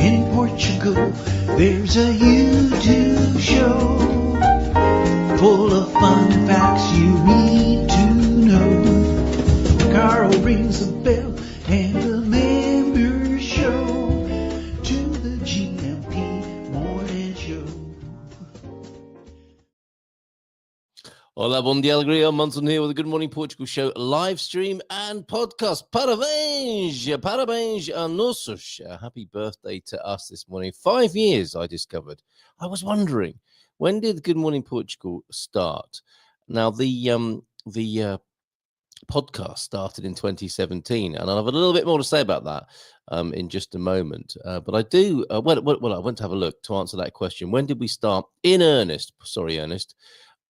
In Portugal, there's a YouTube show full of fun facts you need to know. Carl rings a bell and a member show to the GMP Morning Show. Hola, bom dia, alegria. Monson here with the Good Morning Portugal show, live stream and podcast. Parabéns! Parabéns a nossos. Happy birthday to us this morning. 5 years, I discovered. I was wondering, when did Good Morning Portugal start? Now, the podcast started in 2017, and I'll have a little bit more to say about that in just a moment. But I do, I went to have a look to answer that question. When did we start in earnest? Sorry, Ernest.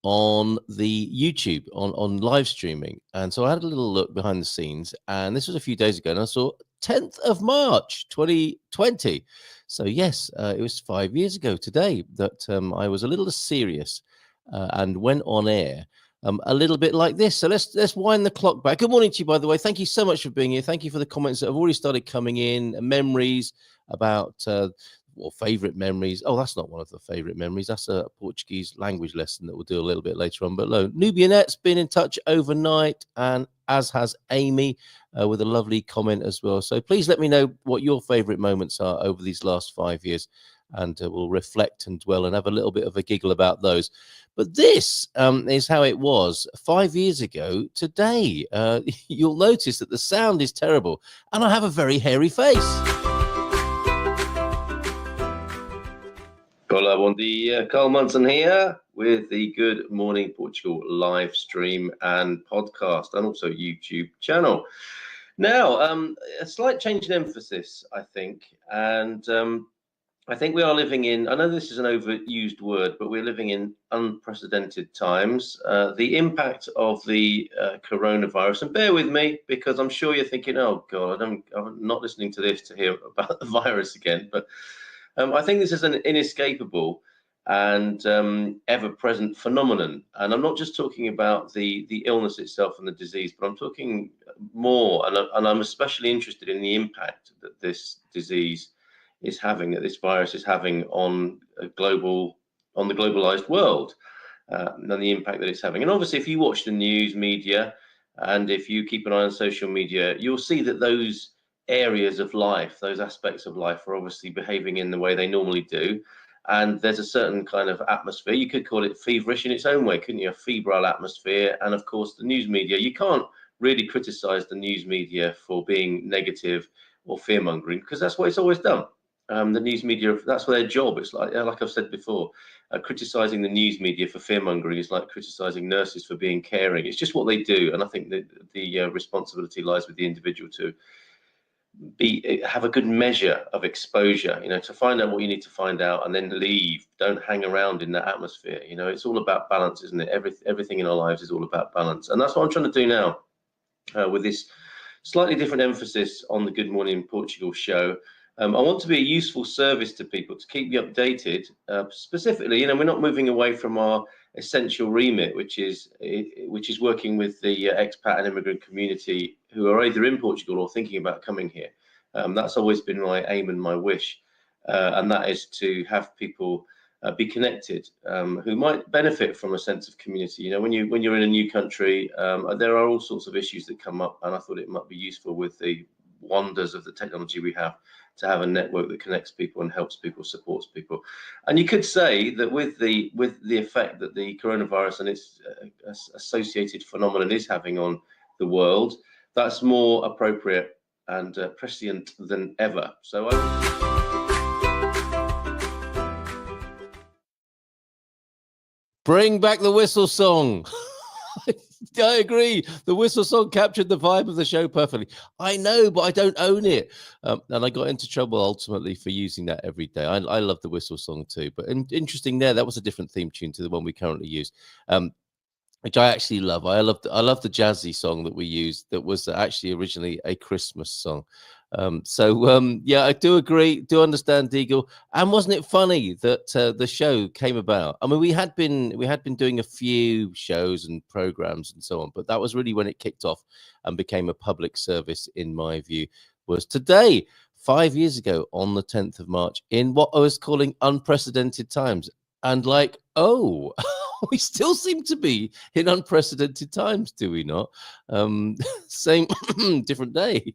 On the YouTube, on live streaming. And so I had a little look behind the scenes, and this was a few days ago, and I saw 10th of March 2020. So yes, it was 5 years ago today that I was a little serious and went on air a little bit like this. So let's wind the clock back. Good morning to you, by the way. Thank you so much for being here. Thank you for the comments that have already started coming in, memories about or favorite memories. Oh, that's not one of the favorite memories. That's a Portuguese language lesson that we'll do a little bit later on. But Nubianette's been in touch overnight, and as has Amy with a lovely comment as well. So please let me know what your favorite moments are over these last 5 years, and we'll reflect and dwell and have a little bit of a giggle about those. But this is how it was 5 years ago today. You'll notice that the sound is terrible, and I have a very hairy face. Hola, bom dia. Carl Munson here with the Good Morning Portugal live stream and podcast, and also YouTube channel. Now, a slight change in emphasis, I think, and I think we are living in, I know this is an overused word, but we're living in unprecedented times. The impact of the coronavirus, and bear with me, because I'm sure you're thinking, oh God, I'm not listening to this to hear about the virus again, but I think this is an inescapable and ever-present phenomenon. And I'm not just talking about the illness itself and the disease, but I'm talking more, and I'm especially interested in the impact that this disease is having, that this virus is having on the globalized world, and the impact that it's having. And obviously, if you watch the news media and if you keep an eye on social media, you'll see that those areas of life, those aspects of life, are obviously behaving in the way they normally do. And there's a certain kind of atmosphere. You could call it feverish in its own way, couldn't you? A febrile atmosphere. And of course, the news media, you can't really criticize the news media for being negative or fear-mongering, because that's what it's always done. The news media, that's their job. It's like I've said before, criticizing the news media for fear-mongering is like criticizing nurses for being caring. It's just what they do. And I think that the responsibility lies with the individual to have a good measure of exposure, to find out what you need to find out and then leave. Don't hang around in that atmosphere. It's all about balance, isn't it? Everything in our lives is all about balance. And that's what I'm trying to do now with this slightly different emphasis on the Good Morning Portugal show. I want to be a useful service to people, to keep you updated. Specifically, we're not moving away from our essential remit, which is working with the expat and immigrant community who are either in Portugal or thinking about coming here. That's always been my aim and my wish, and that is to have people be connected who might benefit from a sense of community. When you're in a new country, there are all sorts of issues that come up, and I thought it might be useful with the wonders of the technology we have to have a network that connects people and helps people, supports people. And you could say that with the effect that the coronavirus and its associated phenomenon is having on the world, that's more appropriate and prescient than ever. So bring back the whistle song. I agree. The whistle song captured the vibe of the show perfectly. I know, but I don't own it. And I got into trouble ultimately for using that every day. I love the whistle song too. But interesting there, that was a different theme tune to the one we currently use, which I actually love. I love the jazzy song that we used that was actually originally a Christmas song. Yeah, I do agree, do understand, Deagle. And wasn't it funny that the show came about? I mean, we had been doing a few shows and programs and so on, but that was really when it kicked off and became a public service, in my view, was today. 5 years ago on the 10th of March in what I was calling unprecedented times. And like, oh, we still seem to be in unprecedented times, do we not? Same, different day,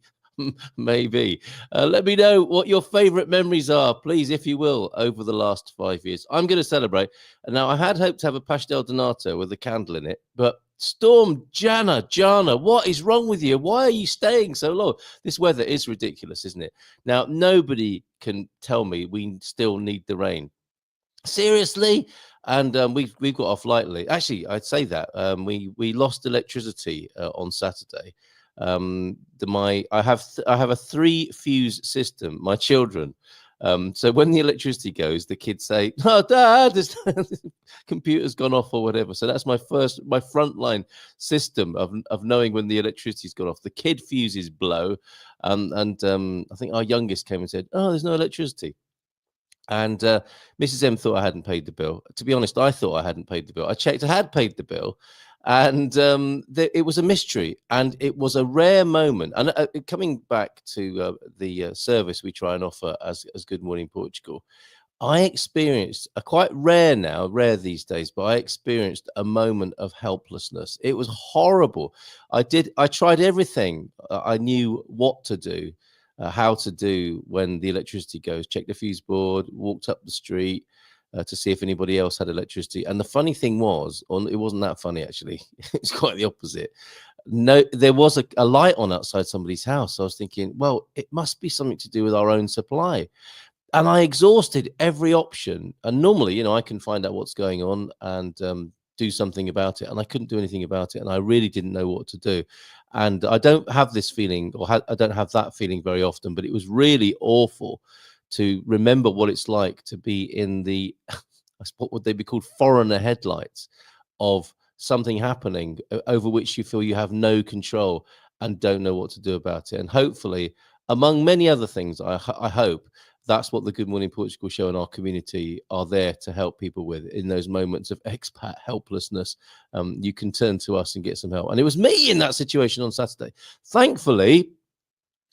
maybe. Let me know what your favorite memories are, please, if you will, over the last 5 years. I'm going to celebrate. Now, I had hoped to have a pastel donato with a candle in it, but Storm, Jana, what is wrong with you? Why are you staying so long? This weather is ridiculous, isn't it? Now, nobody can tell me we still need the rain. Seriously? And we've got off lightly. Actually, I'd say that we lost electricity on Saturday. I have a 3-fuse system. My children. So when the electricity goes, the kids say, "Oh, Dad, this computer's gone off" or whatever. So that's my frontline system of knowing when the electricity's gone off. The kid fuses blow, and I think our youngest came and said, "Oh, there's no electricity." And Mrs. M thought I hadn't paid the bill. To be honest, I thought I hadn't paid the bill. I checked, I had paid the bill, and it was a mystery. And it was a rare moment. And coming back to the service we try and offer as Good Morning Portugal, I experienced a quite rare these days, but I experienced a moment of helplessness. It was horrible. I tried everything. I knew what to do. How to do when the electricity goes. Checked the fuse board, walked up the street to see if anybody else had electricity. And the funny thing was, it wasn't that funny actually. It's quite the opposite. No, there was a light on outside somebody's house. So I was thinking, well, it must be something to do with our own supply. And I exhausted every option. And normally, I can find out what's going on and do something about it. And I couldn't do anything about it. And I really didn't know what to do. And I don't have this feeling, I don't have that feeling very often, but it was really awful to remember what it's like to be in the, what would they be called, foreigner headlights of something happening over which you feel you have no control and don't know what to do about it. And hopefully, among many other things, I hope that's what the Good Morning Portugal show and our community are there to help people with in those moments of expat helplessness. You can turn to us and get some help. And it was me in that situation on Saturday. Thankfully,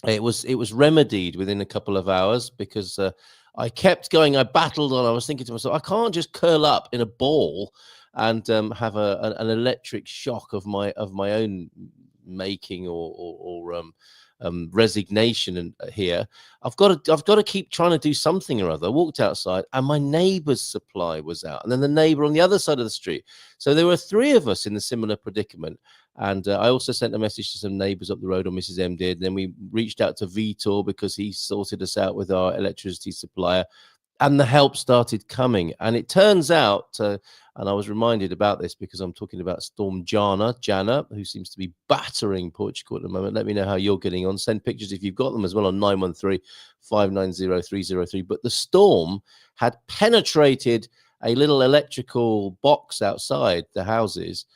it was remedied within a couple of hours because I kept going. I battled on. I was thinking to myself, I can't just curl up in a ball and have an electric shock of my own making or resignation and here. I've got to keep trying to do something or other. I walked outside and my neighbor's supply was out, and then the neighbor on the other side of the street. So there were 3 of us in a similar predicament. And I also sent a message to some neighbors up the road, or Mrs. M did. And then we reached out to Vitor because he sorted us out with our electricity supplier. And the help started coming. And it turns out, and I was reminded about this because I'm talking about Storm Jana, who seems to be battering Portugal at the moment. Let me know how you're getting on. Send pictures if you've got them as well on 913-590-303. But the storm had penetrated a little electrical box outside the houses,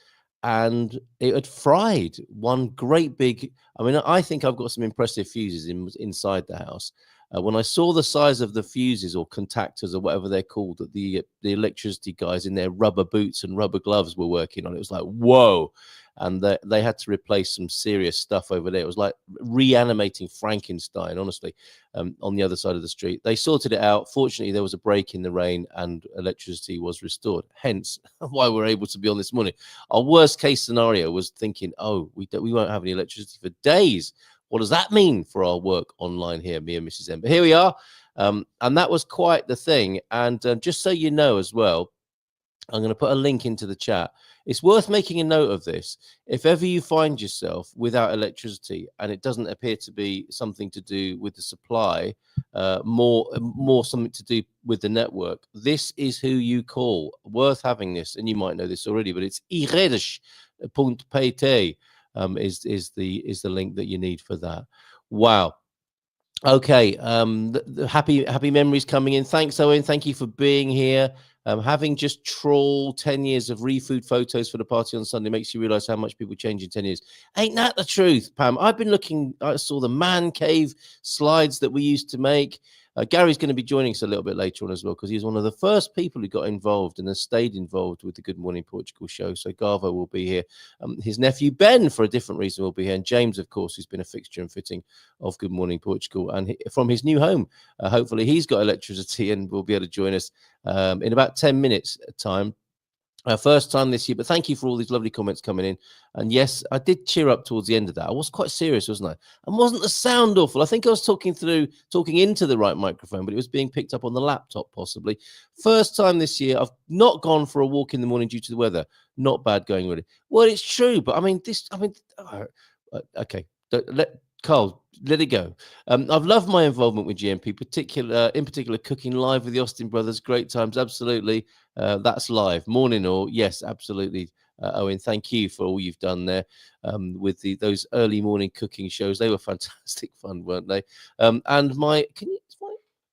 and it had fried one great big, I think I've got some impressive fuses inside the house. When I saw the size of the fuses or contactors or whatever they're called that the electricity guys in their rubber boots and rubber gloves were working on, it was like, whoa. And they had to replace some serious stuff over there. It was like reanimating Frankenstein, honestly, on the other side of the street. They sorted it out. Fortunately, there was a break in the rain and electricity was restored. Hence why we're able to be on this morning. Our worst case scenario was thinking, oh, we won't have any electricity for days. What does that mean for our work online here, me and Mrs. M? But here we are. And that was quite the thing. And just so you know as well, I'm going to put a link into the chat. It's worth making a note of this. If ever you find yourself without electricity and it doesn't appear to be something to do with the supply, more something to do with the network, this is who you call. Worth having this, and you might know this already, but it's iredes.pt. Is the link that you need for that. Wow. Okay. The happy memories coming in. Thanks, Owen. Thank you for being here. Having just trawled 10 years of refood photos for the party on Sunday makes you realize how much people change in 10 years. Ain't that the truth, Pam? I've been looking. I saw the man cave slides that we used to make. Gary's going to be joining us a little bit later on as well, because he's one of the first people who got involved and has stayed involved with the Good Morning Portugal show. So Garvo will be here. His nephew Ben, for a different reason, will be here. And James, of course, who's been a fixture and fitting of Good Morning Portugal. And from his new home, hopefully he's got electricity and will be able to join us in about 10 minutes time. First time this year, but thank you for all these lovely comments coming in. And yes, I did cheer up towards the end of that. I was quite serious, wasn't I? And wasn't the sound awful? I think I was talking into the right microphone, but it was being picked up on the laptop possibly. First time this year. I've not gone for a walk in the morning due to the weather. Not bad going, really. Well, it's true, but okay. Carl, let it go. I've loved my involvement with GMP, in particular cooking live with the Austin brothers. Great times, absolutely. That's live. Morning all. Yes, absolutely. Owen, thank you for all you've done there with those early morning cooking shows. They were fantastic fun, weren't they? And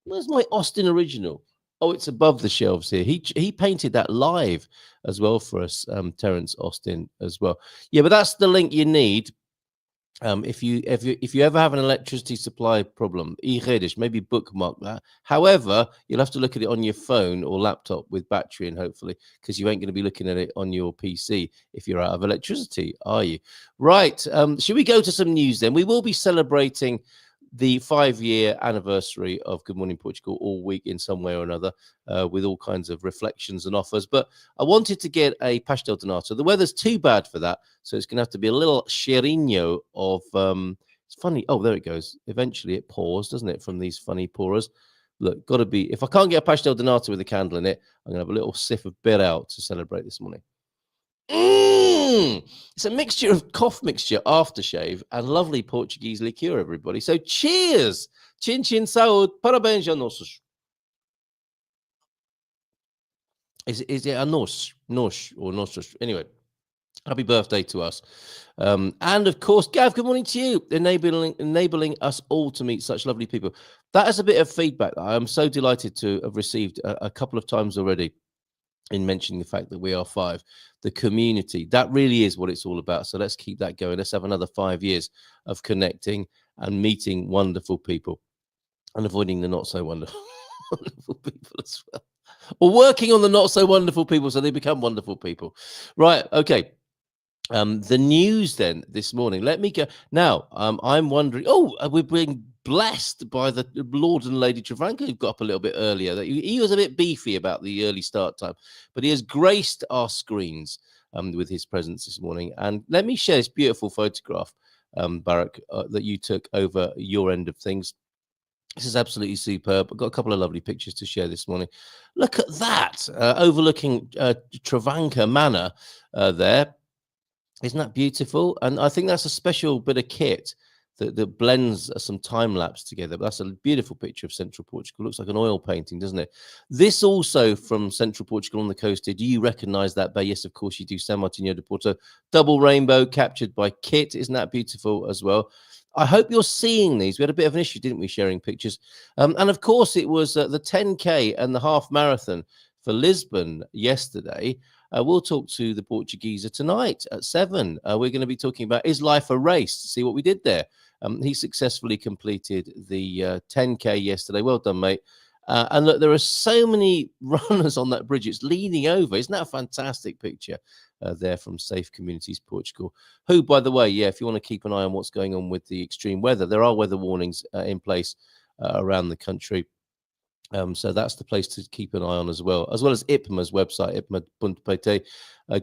where's my Austin original? Oh, it's above the shelves here. He painted that live as well for us, Terence Austin as well. Yeah, but that's the link you need. If you ever have an electricity supply problem, maybe bookmark that. However, you'll have to look at it on your phone or laptop with battery, and hopefully, because you ain't going to be looking at it on your PC if you're out of electricity, are you? Right. Should we go to some news then? We will be celebrating the 5-year anniversary of Good Morning Portugal all week in some way or another, with all kinds of reflections and offers. But I wanted to get a pastel donato. The weather's too bad for that, so it's going to have to be a little cheirinho of it's funny. Oh, there it goes. Eventually it pours, doesn't it, from these funny pourers? Look, got to be, if I can't get a pastel donato with a candle in it, I'm going to have a little sip of beer out to celebrate this morning. It's a mixture of cough mixture, aftershave, and lovely Portuguese liqueur, everybody. So cheers! Chin chin saúde. Parabéns a nossos. Is it a nos or nossos? Anyway, happy birthday to us. And of course, Gav, good morning to you. Enabling us all to meet such lovely people. That is a bit of feedback that I am so delighted to have received a couple of times already, in mentioning the fact that we are 5, the community. That really is what it's all about. So let's keep that going. Let's have another 5 years of connecting and meeting wonderful people and avoiding the not so wonderful people as well. Or working on the not so wonderful people so they become wonderful people. Right. Okay. The news then this morning. Let me go. Now, I'm wondering, we're being blessed by the Lord and Lady Travanca, who got up a little bit earlier. That he was a bit beefy about the early start time, but he has graced our screens with his presence this morning. And let me share this beautiful photograph, Barak, that you took over your end of things. This is absolutely superb. I've got a couple of lovely pictures to share this morning. Look at that, overlooking Travanca Manor there. Isn't that beautiful? And I think that's a special bit of kit that blends some time lapse together. But that's a beautiful picture of Central Portugal. Looks like an oil painting, doesn't it? This also from Central Portugal on the coast here. Do you recognize that bay? Yes, of course you do. San Martinho de Porto, double rainbow captured by Kit. Isn't that beautiful as well? I hope you're seeing these. We had a bit of an issue, didn't we, sharing pictures? And of course, it was the 10K and the half marathon for Lisbon yesterday. We'll talk to the Portugueser tonight at 7. We're going to be talking about, is life a race? See what we did there. He successfully completed the 10K yesterday. Well done, mate. And look, there are so many runners on that bridge. It's leaning over. Isn't that a fantastic picture there from Safe Communities Portugal? Who, by the way, yeah, if you want to keep an eye on what's going on with the extreme weather, there are weather warnings in place around the country. So that's the place to keep an eye on as well as IPMA's website, ipma.pt.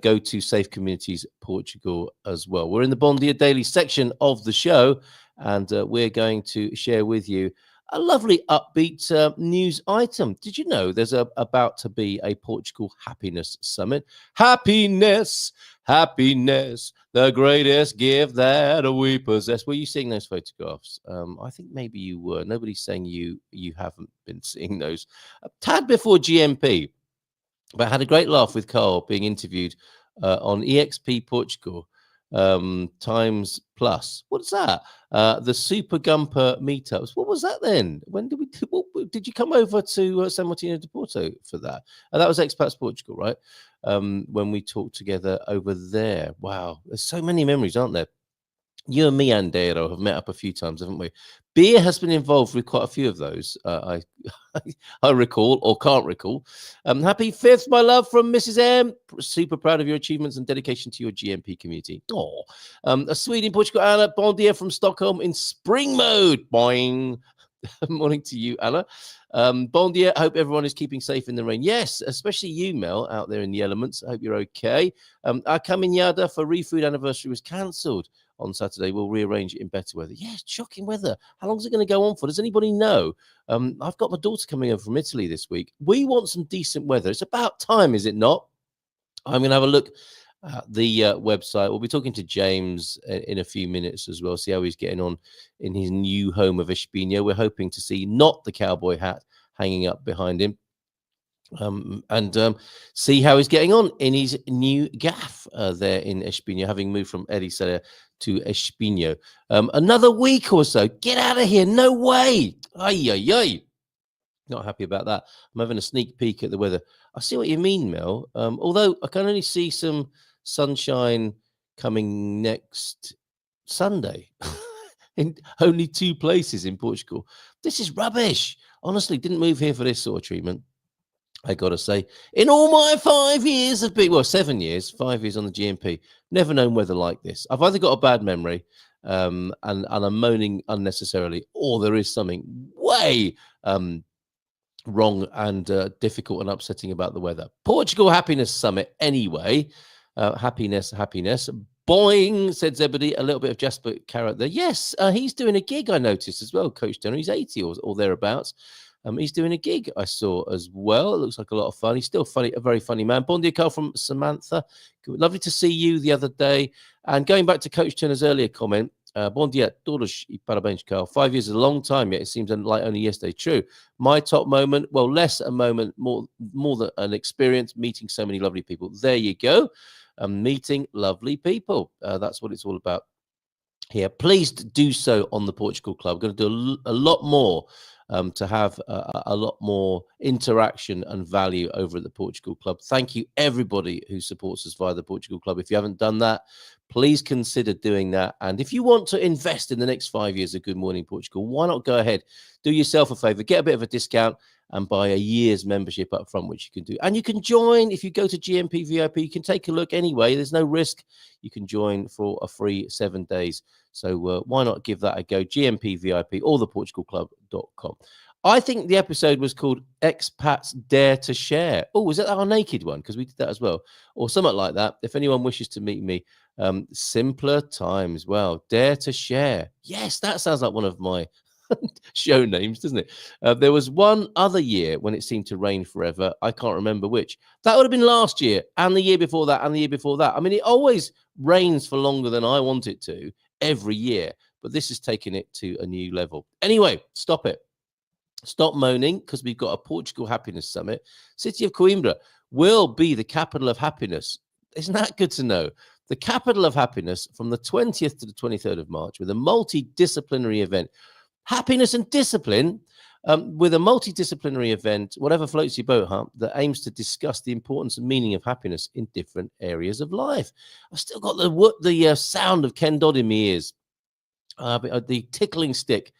Go to Safe Communities Portugal as well. We're in the Bom Dia Daily section of the show, and we're going to share with you a lovely upbeat news item. Did you know there's about to be a Portugal Happiness Summit? Happiness, the greatest gift that we possess. Were you seeing those photographs? I think maybe you were. Nobody's saying you haven't been seeing those. A tad before GMP, but I had a great laugh with Carl being interviewed on EXP Portugal Times Plus. What's that? The Super Gumper meetups. What was that then? When did did you come over to San Martinho de Porto for that? That was Expats Portugal, right? When we talked together over there. Wow, there's so many memories, aren't there? You and me, Andero, have met up a few times, haven't we? Beer has been involved with quite a few of those. I recall or can't recall. Happy 5th, my love, from Mrs. M. Super proud of your achievements and dedication to your GMP community. Oh, a Sweden, Portugal, Anna. Bon dia from Stockholm in spring mode. Boing. Morning to you, Anna. Bon dia. I hope everyone is keeping safe in the rain. Yes, especially you, Mel, out there in the elements. I hope you're okay. Our caminhada for Refood anniversary was cancelled on Saturday. We'll rearrange it in better weather. Yeah, shocking weather. How long is it going to go on for? Does anybody know? I've got my daughter coming over from Italy this week. We want some decent weather. It's about time, is it not? I'm going to have a look at the website. We'll be talking to James in a few minutes as well, see how he's getting on in his new home of Espihno. We're hoping to see not the cowboy hat hanging up behind him, and see how he's getting on in his new gaff there in Espihno, having moved from Ericeira to Espihno. Another week or so. Get out of here. No way. Ay, ay, ay. Not happy about that. I'm having a sneak peek at the weather. I see what you mean, Mel. Although I can only see some sunshine coming next Sunday in only 2 places in Portugal. This is rubbish. Honestly, didn't move here for this sort of treatment. I got to say, in all my 5 years of being, 7 years, 5 years on the GMP, never known weather like this. I've either got a bad memory and I'm moaning unnecessarily, or there is something way wrong and difficult and upsetting about the weather. Portugal Happiness Summit anyway. Happiness. Boing, said Zebedee. A little bit of Jasper Carrot there. Yes, he's doing a gig, I noticed as well, Coach Turner. He's 80 or thereabouts. He's doing a gig, I saw as well. It looks like a lot of fun. He's still funny, a very funny man. Bon dia, Carl from Samantha. Lovely to see you the other day. And going back to Coach Turner's earlier comment, bon dia, todos e parabéns, Carl. 5 years is a long time, yet it seems like only yesterday. True. My top moment, well, less a moment, more than an experience, meeting so many lovely people. There you go. Meeting lovely people. That's what it's all about here. Please do so on the Portugal Club. We're going to do a lot more to have a lot more interaction and value over at the Portugal Club. Thank you, everybody who supports us via the Portugal Club. If you haven't done that, please consider doing that. And if you want to invest in the next 5 years of Good Morning Portugal, why not go ahead, do yourself a favor, get a bit of a discount and buy a year's membership up front, which you can do. And you can join if you go to GMP VIP. You can take a look anyway. There's no risk. You can join for a free 7 days. So why not give that a go? GMP VIP or theportugalclub.com. I think the episode was called Expats Dare to Share. Oh, was that our naked one? Because we did that as well. Or something like that. If anyone wishes to meet me, simpler times. Well, Dare to Share. Yes, that sounds like one of my show names, doesn't it? There was one other year when it seemed to rain forever. I can't remember which. That would have been last year and the year before that and the year before that. I mean, it always rains for longer than I want it to every year, but this has taken it to a new level. Anyway, stop it. Stop moaning, because we've got a Portugal Happiness Summit. City of Coimbra will be the capital of happiness. Isn't that good to know? The capital of happiness from the 20th to the 23rd of March with a multidisciplinary event. Happiness and discipline, with a multidisciplinary event, whatever floats your boat, that aims to discuss the importance and meaning of happiness in different areas of life. I've still got the sound of Ken Dodd in my ears, the tickling stick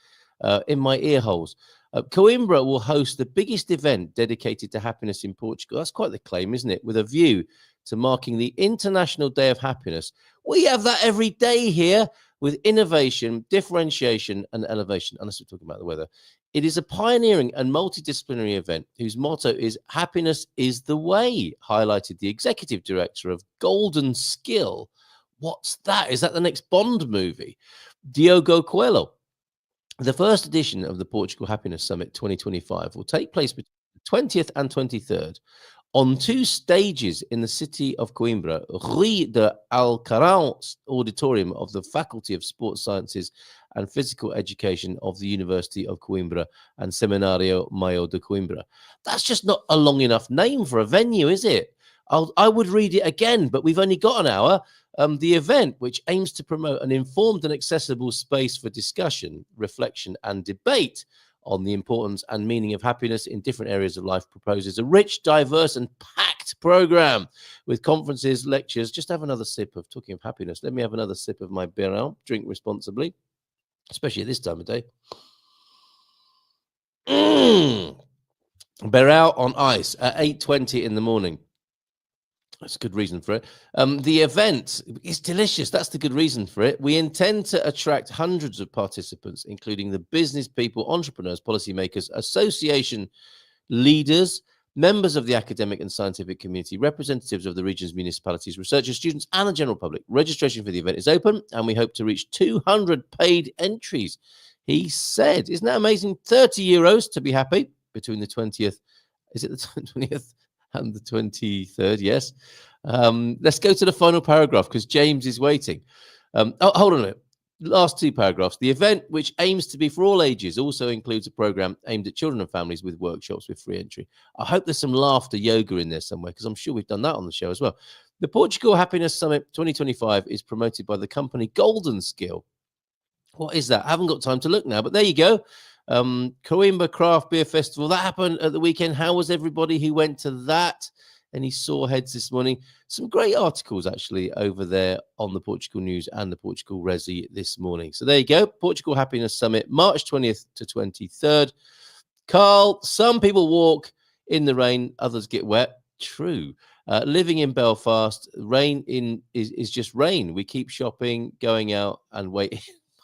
in my ear holes. Coimbra will host the biggest event dedicated to happiness in Portugal. That's quite the claim, isn't it? With a view to marking the International Day of Happiness. We have that every day here with innovation, differentiation, and elevation. Unless we're talking about the weather. It is a pioneering and multidisciplinary event whose motto is "Happiness is the way," highlighted the executive director of Golden Skill. What's that? Is that the next Bond movie? Diogo Coelho. The first edition of the Portugal Happiness Summit 2025 will take place between the 20th and 23rd on 2 stages in the city of Coimbra, Rui de Alcarão Auditorium of the Faculty of Sports Sciences and Physical Education of the University of Coimbra and Seminário Maior de Coimbra. That's just not a long enough name for a venue, is it? I would read it again, but we've only got an hour. The event, which aims to promote an informed and accessible space for discussion, reflection, and debate on the importance and meaning of happiness in different areas of life, proposes a rich, diverse, and packed program with conferences, lectures. Just have another sip of talking of happiness. Let me have another sip of my beer. Drink responsibly, especially at this time of day. Beryl on ice at 8:20 in the morning. That's a good reason for it. The event is delicious. That's the good reason for it. We intend to attract hundreds of participants, including the business people, entrepreneurs, policymakers, association leaders, members of the academic and scientific community, representatives of the region's municipalities, researchers, students, and the general public. Registration for the event is open, and we hope to reach 200 paid entries. He said, isn't that amazing? €30 to be happy between the 20th. Is it the 20th? And the 23rd, yes. Let's go to the final paragraph because James is waiting. Hold on a minute. Last two paragraphs. The event, which aims to be for all ages, also includes a program aimed at children and families with workshops with free entry. I hope there's some laughter yoga in there somewhere because I'm sure we've done that on the show as well. The Portugal Happiness Summit 2025 is promoted by the company Golden Skill. What is that? I haven't got time to look now, but there you go. Coimbra Craft Beer Festival that happened at the weekend. How was everybody who went to that? Any sore heads this morning? Some great articles actually over there on the Portugal News and the Portugal Resi this morning. So there you go. Portugal Happiness Summit, March 20th to 23rd. Carl, some people walk in the rain, others get wet. True. Living in Belfast, rain is just rain. We keep shopping, going out and waiting.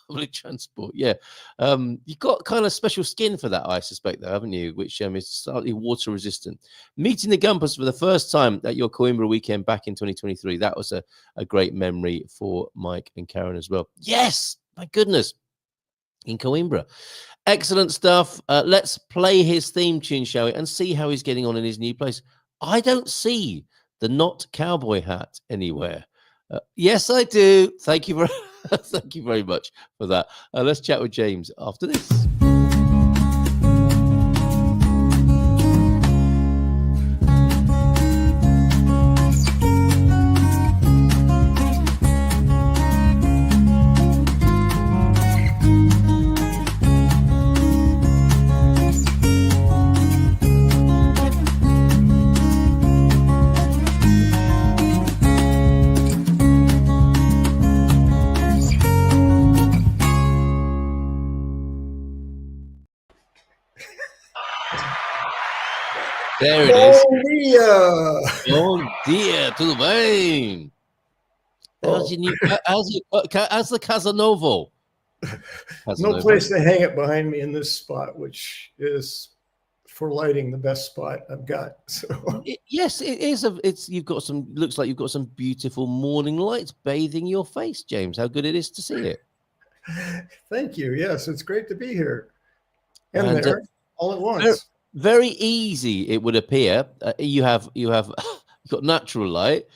Public transport, yeah. You've got kind of special skin for that, I suspect, though, haven't you? Which is slightly water resistant. Meeting the Gumpers for the first time at your Coimbra weekend back in 2023. That was a great memory for Mike and Karen as well. Yes, my goodness, in Coimbra. Excellent stuff. Let's play his theme tune, shall we, and see how he's getting on in his new place. I don't see the not cowboy hat anywhere. Yes, I do. Thank you thank you very much for that. Let's chat with James after this. There it is. Bom dia! Bom dia, tudo bem? How's the Casa Novo? No place to hang it behind me in this spot, which is for lighting the best spot I've got. So yes, it is. You've got some. Looks like you've got some beautiful morning lights bathing your face, James. How good it is to see it. Thank you. Yes, it's great to be here and there all at once. Very easy, it would appear. You have you've got natural light.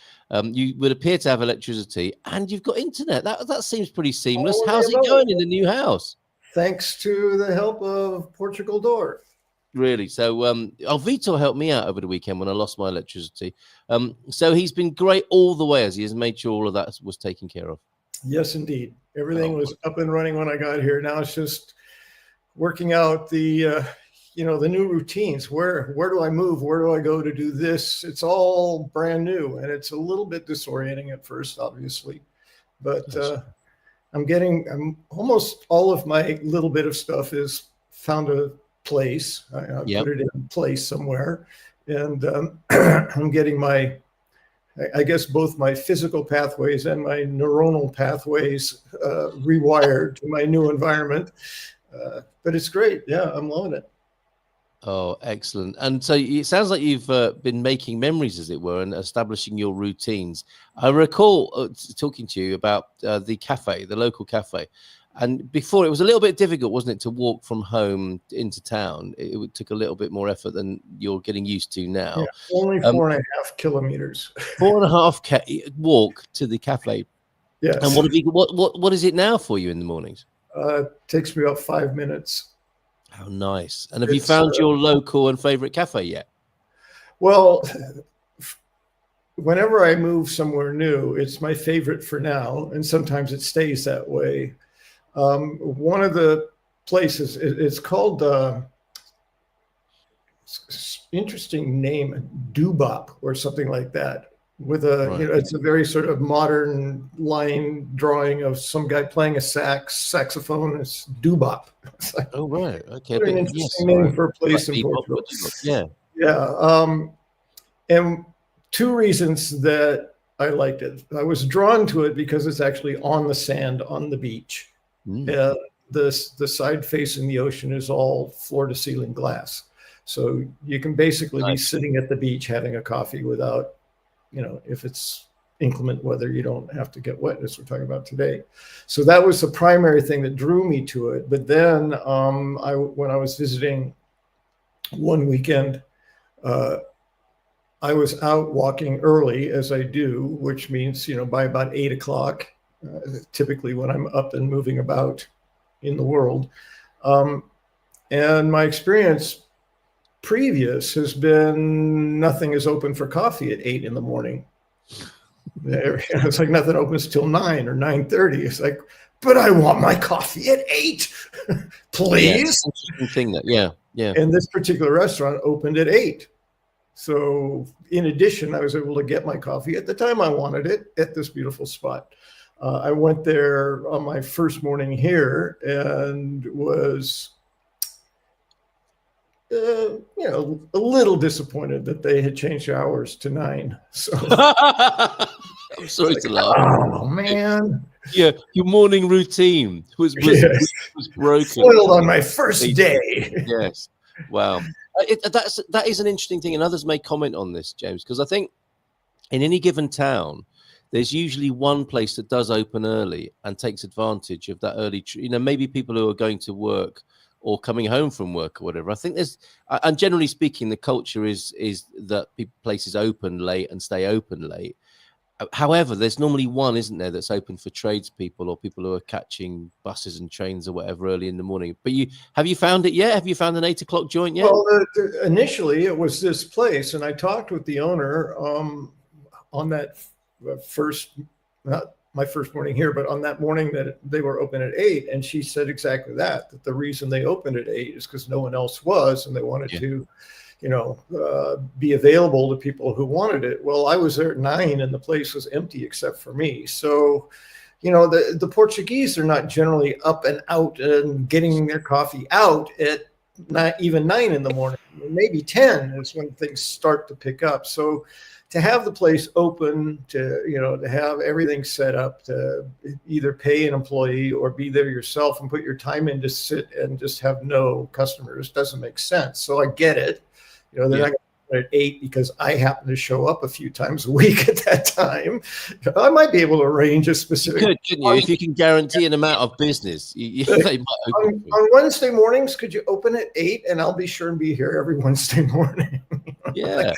You would appear to have electricity, and you've got internet. That seems pretty seamless. How's it going in the new house? Thanks to the help of Portugal Door. Really? So, Vitor helped me out over the weekend when I lost my electricity. So he's been great all the way, as he has made sure all of that was taken care of. Yes, indeed. Everything was up and running when I got here. Now it's just working out the the new routines. Where do I move? Where do I go to do this? It's all brand new, and it's a little bit disorienting at first, obviously. But I'm almost all of my little bit of stuff is found a place. I put it in place somewhere, and I'm getting I guess both my physical pathways and my neuronal pathways rewired to my new environment. But it's great. Yeah, I'm loving it. Oh, excellent. And so it sounds like you've been making memories, as it were, and establishing your routines. I recall talking to you about the cafe, the local cafe. And before, it was a little bit difficult, wasn't it, to walk from home into town? It took a little bit more effort than you're getting used to now. Yeah, only 4.5 kilometers. 4.5 walk to the cafe. Yes. And what is it now for you in the mornings? It takes me about 5 minutes. How nice. And have you found your local and favorite cafe yet? Well, whenever I move somewhere new, it's my favorite for now. And sometimes it stays that way. One of the place it's called interesting name, Doobop or something like that. With a, Right. you know, it's a very sort of modern line drawing of some guy playing a saxophone. It's Doobop. It's like, Oh, right. Okay. what an interesting name for a place in Portugal. Yeah. Yeah. And two reasons that I liked it. I was drawn to it because it's actually on the sand on the beach. Mm. The side facing the ocean is all floor to ceiling glass. So you can basically be sitting at the beach having a coffee without, you know, if it's inclement weather, you don't have to get wet, as we're talking about today. So that was the primary thing that drew me to it. But then when I was visiting one weekend, I was out walking early, as I do, which means, you know, by about 8 o'clock, typically when I'm up and moving about in the world. And my experience previous has been nothing is open for coffee at 8 in the morning. It's like nothing opens till 9 or 9:30. It's like, but I want my coffee at 8, please. Yeah, interesting thing that, yeah. And this particular restaurant opened at 8. So in addition, I was able to get my coffee at the time I wanted it at this beautiful spot. I went there on my first morning here and was, you know, a little disappointed that they had changed hours to 9. So I'm sorry to laugh. Oh man! Yeah, your morning routine was broken. Spoiled on my first day. Yes. Wow. That is an interesting thing, and others may comment on this, James, because I think in any given town, there's usually one place that does open early and takes advantage of that early. You know, maybe people who are going to work or coming home from work or whatever. I think there's, and generally speaking, the culture is that places open late and stay open late. However, there's normally one, isn't there, that's open for tradespeople or people who are catching buses and trains or whatever early in the morning. But have you found it yet? Have you found an 8 o'clock joint yet? Well, initially it was this place, and I talked with the owner on that first, not my first morning here, but on that morning that they were open at 8, and she said exactly that the reason they opened at 8 is because no one else was, and they wanted to, you know, be available to people who wanted it. Well, I was there at 9 and the place was empty except for me. So, you know, the Portuguese are not generally up and out and getting their coffee out at not even 9 in the morning. Maybe 10 is when things start to pick up. So to have the place open, to have everything set up, to either pay an employee or be there yourself and put your time in to sit and just have no customers doesn't make sense. So I get it. You know, they're not going to open at 8 because I happen to show up a few times a week at that time. I might be able to arrange a specific. You could, couldn't you? If you can guarantee an amount of business, they might open on Wednesday mornings, could you open at 8 and I'll be sure and be here every Wednesday morning. Yeah.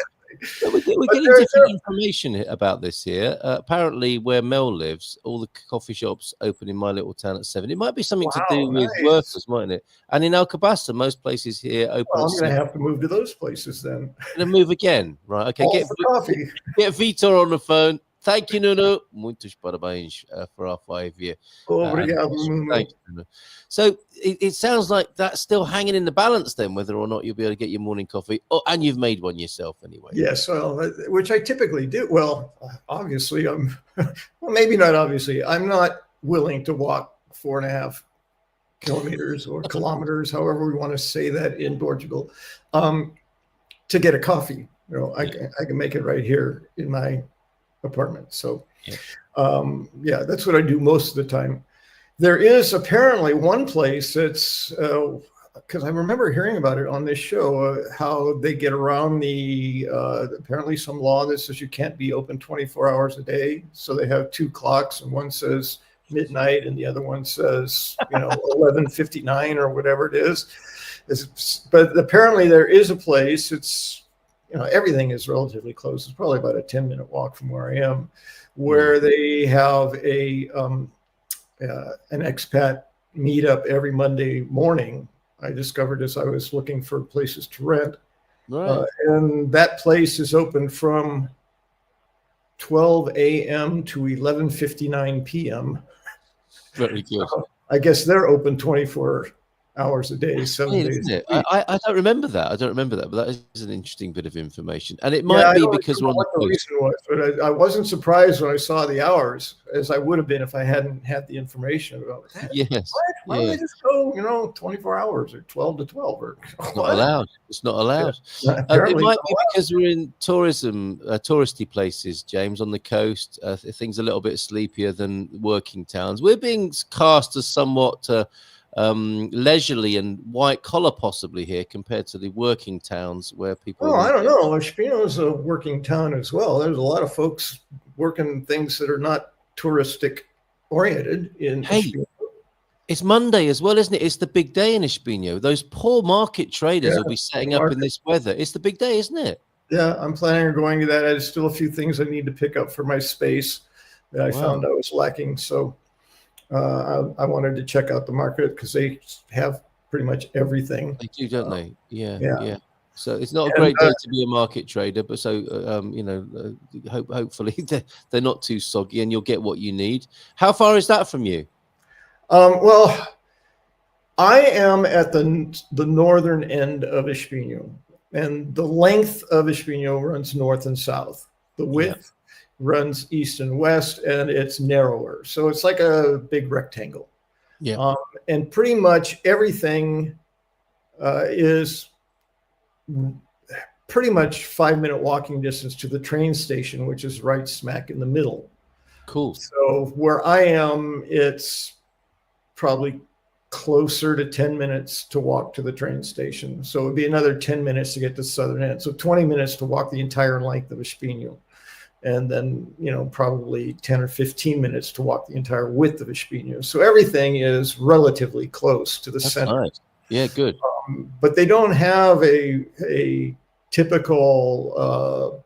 We're getting different information about this here. Apparently, where Mel lives, all the coffee shops open in my little town at 7. It might be something to do with workers, mightn't it? And in Alcobaça, most places here open. Well, I'm going to have to move to those places then. Going to move again, right? Okay, coffee. Get Vitor on the phone. Thank you, Nuno. Muitos parabéns for our 5-year. Thank you. So it sounds like that's still hanging in the balance then, whether or not you'll be able to get your morning coffee. Oh, and you've made one yourself anyway. Yes, well, which I typically do. Well, obviously, well, maybe not obviously. I'm not willing to walk 4.5 kilometers or kilometers, however we want to say that in Portugal, to get a coffee. You know, I can make it right here in my apartment. So that's what I do most of the time. There is apparently one place that's because I remember hearing about it on this show, how they get around the apparently some law that says you can't be open 24 hours a day. So they have 2 clocks, and one says midnight and the other one says 11:59 or whatever it is. But apparently there is a place. It's everything is relatively close. It's probably about a 10-minute walk from where I am, where they have an expat meetup every Monday morning. I discovered as I was looking for places to rent. Right. And that place is open from 12 a.m. to 11:59 p.m. Very good. I guess they're open 24 hours a day, 7 Funny, days isn't it? a week. I don't remember that. I don't remember that, but that is an interesting bit of information. And it Yeah, might I be don't because we're remember on what the coast. reason was, but I wasn't surprised when I saw the hours, as I would have been if I hadn't had the information about that. Yes. What? Why don't Yeah. I just go, 24 hours or 12 to 12 or It's not what? allowed. It's not allowed. It Apparently might not be because we're in touristy places, James, on the coast. Things a little bit sleepier than working towns. We're being cast as somewhat leisurely and white collar, possibly here, compared to the working towns where people. Well, I don't know. Espihno is a working town as well. There's a lot of folks working things that are not touristic oriented in Hey, Espihno. it's Monday as well, isn't it? It's the big day in Espihno. Those poor market traders Yeah, will be setting up in this weather. It's the big day, isn't it? Yeah, I'm planning on going to that. There's still a few things I need to pick up for my space that I found I was lacking. So I wanted to check out the market because they have pretty much everything. They do, don't they? Yeah, yeah. yeah. So it's not a great day to be a market trader, but so hopefully they're not too soggy and you'll get what you need. How far is that from you? Well, I am at the northern end of Espihno, and the length of Espihno runs north and south. The width runs east and west, and it's narrower. So it's like a big rectangle. Yeah. And pretty much everything is pretty much 5-minute walking distance to the train station, which is right smack in the middle. Cool. So where I am, it's probably closer to 10 minutes to walk to the train station. So it would be another 10 minutes to get to the southern end. So 20 minutes to walk the entire length of Espihno. And then, probably 10 or 15 minutes to walk the entire width of Espihno. So everything is relatively close to the center. Nice. Yeah, good. But they don't have a typical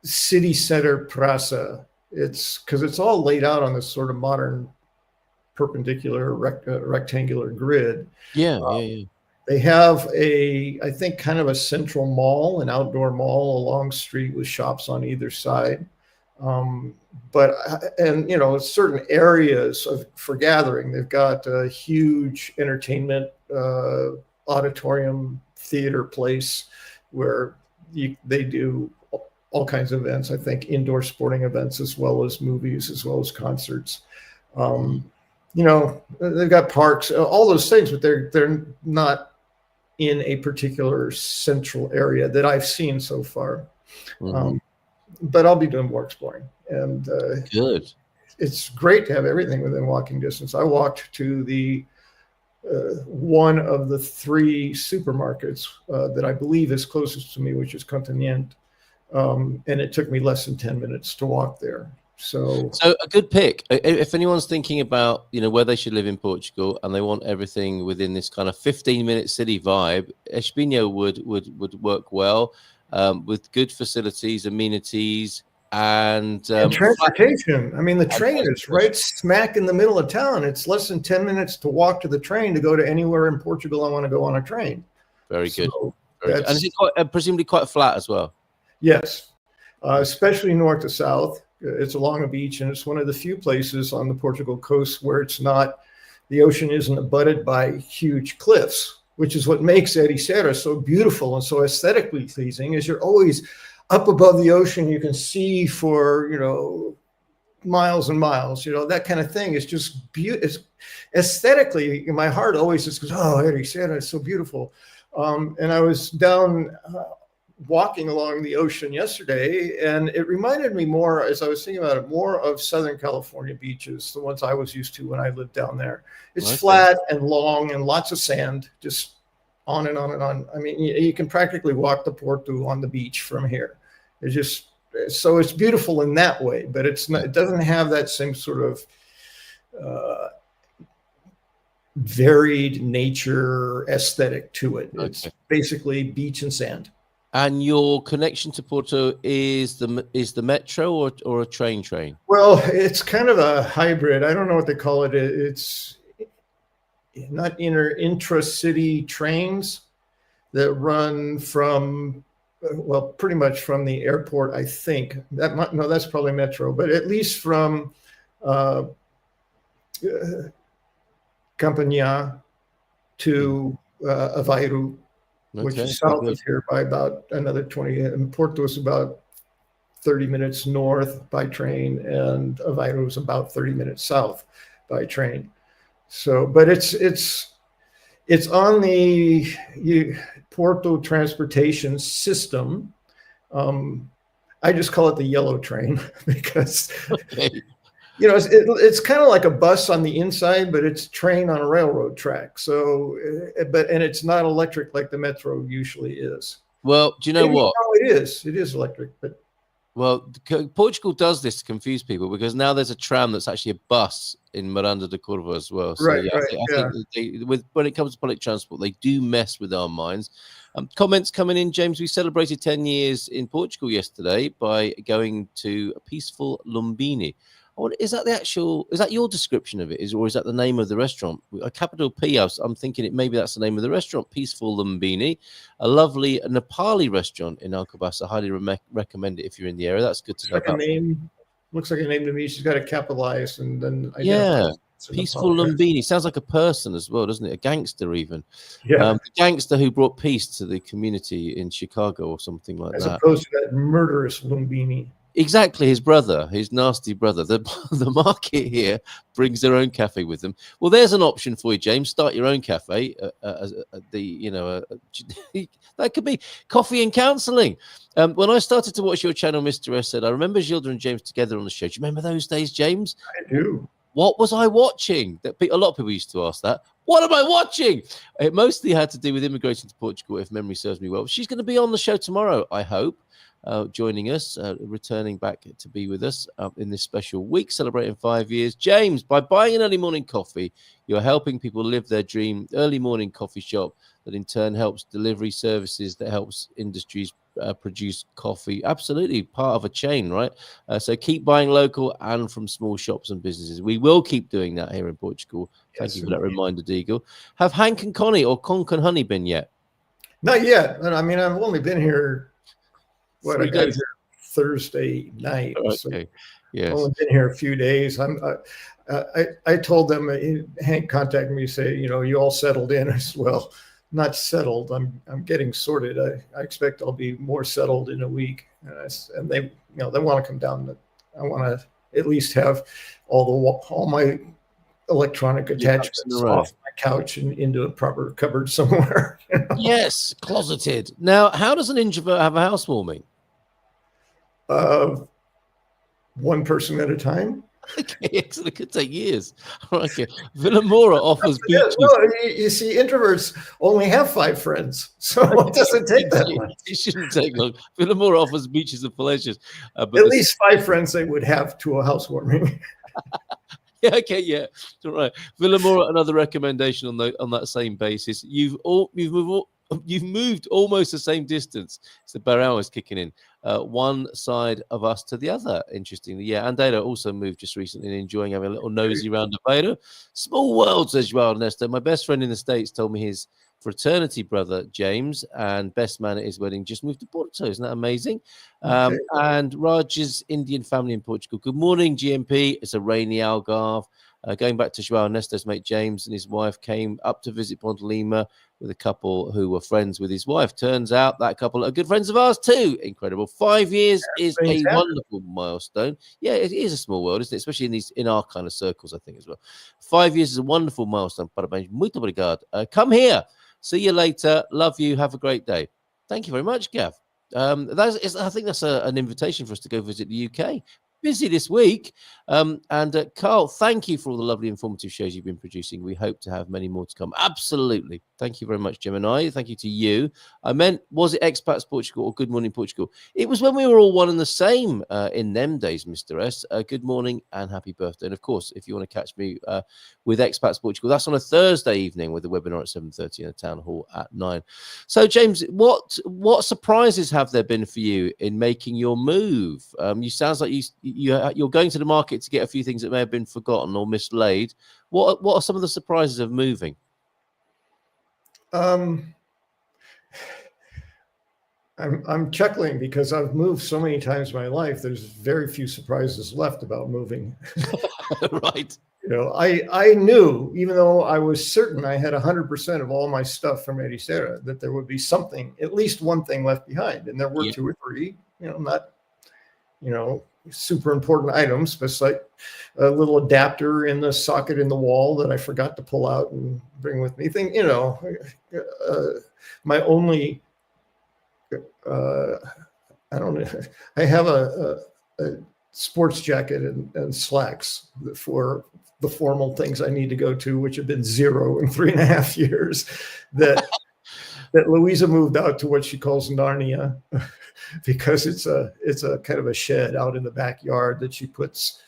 city center plaza. It's because it's all laid out on this sort of modern perpendicular rectangular grid. Yeah. They have I think kind of a central mall, an outdoor mall, a long street with shops on either side. Certain areas for gathering. They've got a huge entertainment auditorium theater place where they do all kinds of events. I think indoor sporting events as well as movies, as well as concerts. They've got parks, all those things, but they're not in a particular central area that I've seen so far. But I'll be doing more exploring. And good. It's great to have everything within walking distance. I walked to the one of the 3 supermarkets that I believe is closest to me, which is Continente. And it took me less than 10 minutes to walk there. So a good pick. If anyone's thinking about, where they should live in Portugal and they want everything within this kind of 15-minute city vibe, Espihno would work well with good facilities, amenities, and transportation. I mean, the train is right smack in the middle of town. It's less than 10 minutes to walk to the train to go to anywhere in Portugal I want to go on a train. Very good. And is it presumably quite flat as well? Yes, especially north to south. It's along a beach, and it's one of the few places on the Portugal coast where the ocean isn't abutted by huge cliffs, which is what makes Ericeira so beautiful and so aesthetically pleasing. Is you're always up above the ocean, you can see for miles and miles. That kind of thing is just beautiful. Aesthetically, my heart always just goes, "Oh, Ericeira is so beautiful." And I was down walking along the ocean yesterday, and it reminded me more, as I was thinking about it, more of Southern California beaches, the ones I was used to when I lived down there. It's flat and long and lots of sand, just on and on and on. I mean, you can practically walk to Porto on the beach from here. So it's beautiful in that way, but it doesn't have that same sort of varied nature aesthetic to it. It's basically beach and sand. And your connection to Porto is the metro or a train? Well, it's kind of a hybrid. I don't know what they call it. It's not intra-city trains that run from, pretty much from the airport, I think. That's probably metro, but at least from Campanha to Aveiro, which is south of here by about another 20. And Porto is about 30 minutes north by train, and Aveiro is about 30 minutes south by train. So, but it's on the Porto transportation system. I just call it the yellow train because it's kind of like a bus on the inside, but it's a train on a railroad track. So, and it's not electric like the metro usually is. Well, do you know what? No, it is. It is electric, but. Well, Portugal does this to confuse people because now there's a tram that's actually a bus in Miranda de Curva as well. So right, I think when it comes to public transport, they do mess with our minds. Comments coming in, James. We celebrated 10 years in Portugal yesterday by going to a peaceful Lumbini. Is that your description of it? Or is that the name of the restaurant? A capital P, I'm thinking maybe that's the name of the restaurant, Peaceful Lumbini, a lovely Nepali restaurant in Alcobaça. Highly recommend it if you're in the area. That's good to know about. Looks like a name to me. She's got it capitalized and then Peaceful Lumbini sounds like a person as well, doesn't it? A gangster even. Yeah, the gangster who brought peace to the community in Chicago or something like as that. As opposed to that murderous Lumbini. Exactly, his brother, his nasty brother. The market here brings their own cafe with them. Well, there's an option for you, James. Start your own cafe. That could be coffee and counselling. When I started to watch your channel, Mr. S said, I remember Gilda and James together on the show. Do you remember those days, James? I do. What was I watching? A lot of people used to ask that. What am I watching? It mostly had to do with immigrating to Portugal, if memory serves me well. She's going to be on the show tomorrow, I hope. Joining us, returning back to be with us in this special week, celebrating 5 years. James, by buying an early morning coffee, you're helping people live their dream early morning coffee shop that in turn helps delivery services, that helps industries produce coffee. Absolutely part of a chain, right? So keep buying local and from small shops and businesses. We will keep doing that here in Portugal. Thank you for that reminder, Deagle. Have Hank and Connie or Conk and Honey been yet? Not yet. I mean, I've only been here. I got here Thursday night. Okay. So Yes. I've only been here a few days. I told them, Hank contacted me, say, you all settled in as well. Not settled. I'm getting sorted. I expect I'll be more settled in a week. And they want to come down. I want to at least have all my electronic attachments off my couch and into a proper cupboard somewhere. Yes, closeted. Now, how does an introvert have a housewarming? One person at a time. Okay, excellent. It could take years. Okay. Villamora offers beaches. Well, you see, introverts only have 5 friends, so it doesn't take that much. It shouldn't take long. Villamora offers beaches and pleasures. At least 5 friends they would have to a housewarming. Yeah, okay, yeah, all right. Villamora, another recommendation on that same basis. You've moved almost the same distance. So Barrow is kicking in. One side of us to the other. Interestingly, yeah. Andela also moved just recently and enjoying having a little nosy round Aveiro. Small world, says Joao Ernesto. My best friend in the States told me his fraternity brother James and best man at his wedding just moved to Porto. Isn't that amazing? Okay. And Raj's Indian family in Portugal. Good morning, GMP. It's a rainy Algarve. Going back to Joao Ernesto's mate James and his wife came up to visit Ponte Lima with a couple who were friends with his wife. Turns out that couple are good friends of ours too. Incredible. 5 years is a wonderful milestone. Yeah, it is a small world, isn't it? Especially in our kind of circles, I think, as well. 5 years is a wonderful milestone. Parabéns. Muito obrigado. Come here. See you later. Love you. Have a great day. Thank you very much, Gav. I think that's an invitation for us to go visit the UK. Busy this week. And Carl, thank you for all the lovely informative shows you've been producing. We hope to have many more to come. Absolutely. Thank you very much, Gemini. Thank you to you. I meant, was it Expats Portugal or Good Morning Portugal? It was when we were all one and the same in them days, Mr. S. Good morning and happy birthday. And of course, if you want to catch me with Expats Portugal, that's on a Thursday evening with a webinar at 7:30 in the town hall at 9. So, James, what surprises have there been for you in making your move? You sounds like you're going to the market to get a few things that may have been forgotten or mislaid. What are some of the surprises of moving? I'm chuckling because I've moved so many times in my life. There's very few surprises left about moving. Right. I knew, even though I was certain I had 100% of all my stuff from Ericeira, that there would be something, at least one thing left behind. And there were two or three, not, super important items, but it's like a little adapter in the socket in the wall that I forgot to pull out and bring with me. My only, I don't know, I have a sports jacket and slacks for the formal things I need to go to, which have been 0 in 3.5 years, that Louisa moved out to what she calls Narnia, because it's a kind of a shed out in the backyard that she puts,